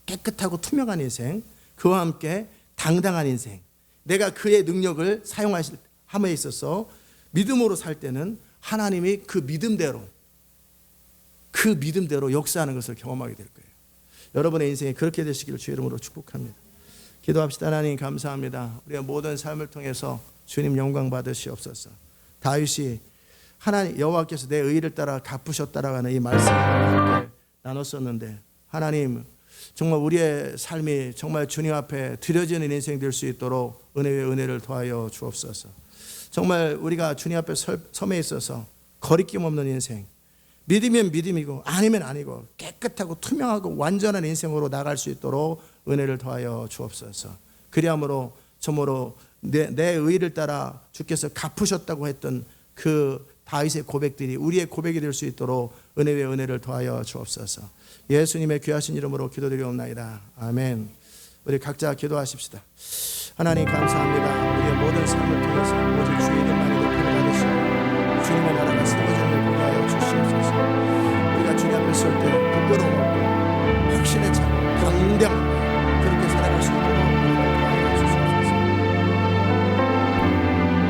깨끗하고 투명한 인생, 그와 함께 당당한 인생, 내가 그의 능력을 사용함에 있어서 믿음으로 살 때는 하나님이 그 믿음대로 역사하는 것을 경험하게 될 거예요. 여러분의 인생이 그렇게 되시기를 주의 이름으로 축복합니다. 기도합시다. 하나님 감사합니다. 우리가 모든 삶을 통해서 주님 영광 받으시옵소서. 다윗이 하나님 여호와께서 내 의를 따라 갚으셨다라고 하는 이 말씀을 함께 나눴었는데 하나님 정말 우리의 삶이 정말 주님 앞에 드려지는 인생 될 수 있도록 은혜 위에 은혜를 더하여 주옵소서. 정말 우리가 주님 앞에 섬에 있어서 거리낌 없는 인생, 믿으면 믿음이고 아니면 아니고 깨끗하고 투명하고 완전한 인생으로 나갈 수 있도록 은혜를 더하여 주옵소서. 그리함으로 저모로 내 의를 따라 주께서 갚으셨다고 했던 그 다윗의 고백들이 우리의 고백이 될 수 있도록 은혜 위에 은혜를 더하여 주옵소서. 예수님의 귀하신 이름으로 기도드리옵나이다. 아멘. 우리 각자 기도하십시다. 하나님 감사합니다. 우리의 모든 삶을 통해서 오직 주의 이름만이 높임을 받으시고 주님의 나라가 세워짐을 보게 하여 주시옵소서. 우리가 주님 앞에 설 때 부끄러움 없고 확신에 차고 당대한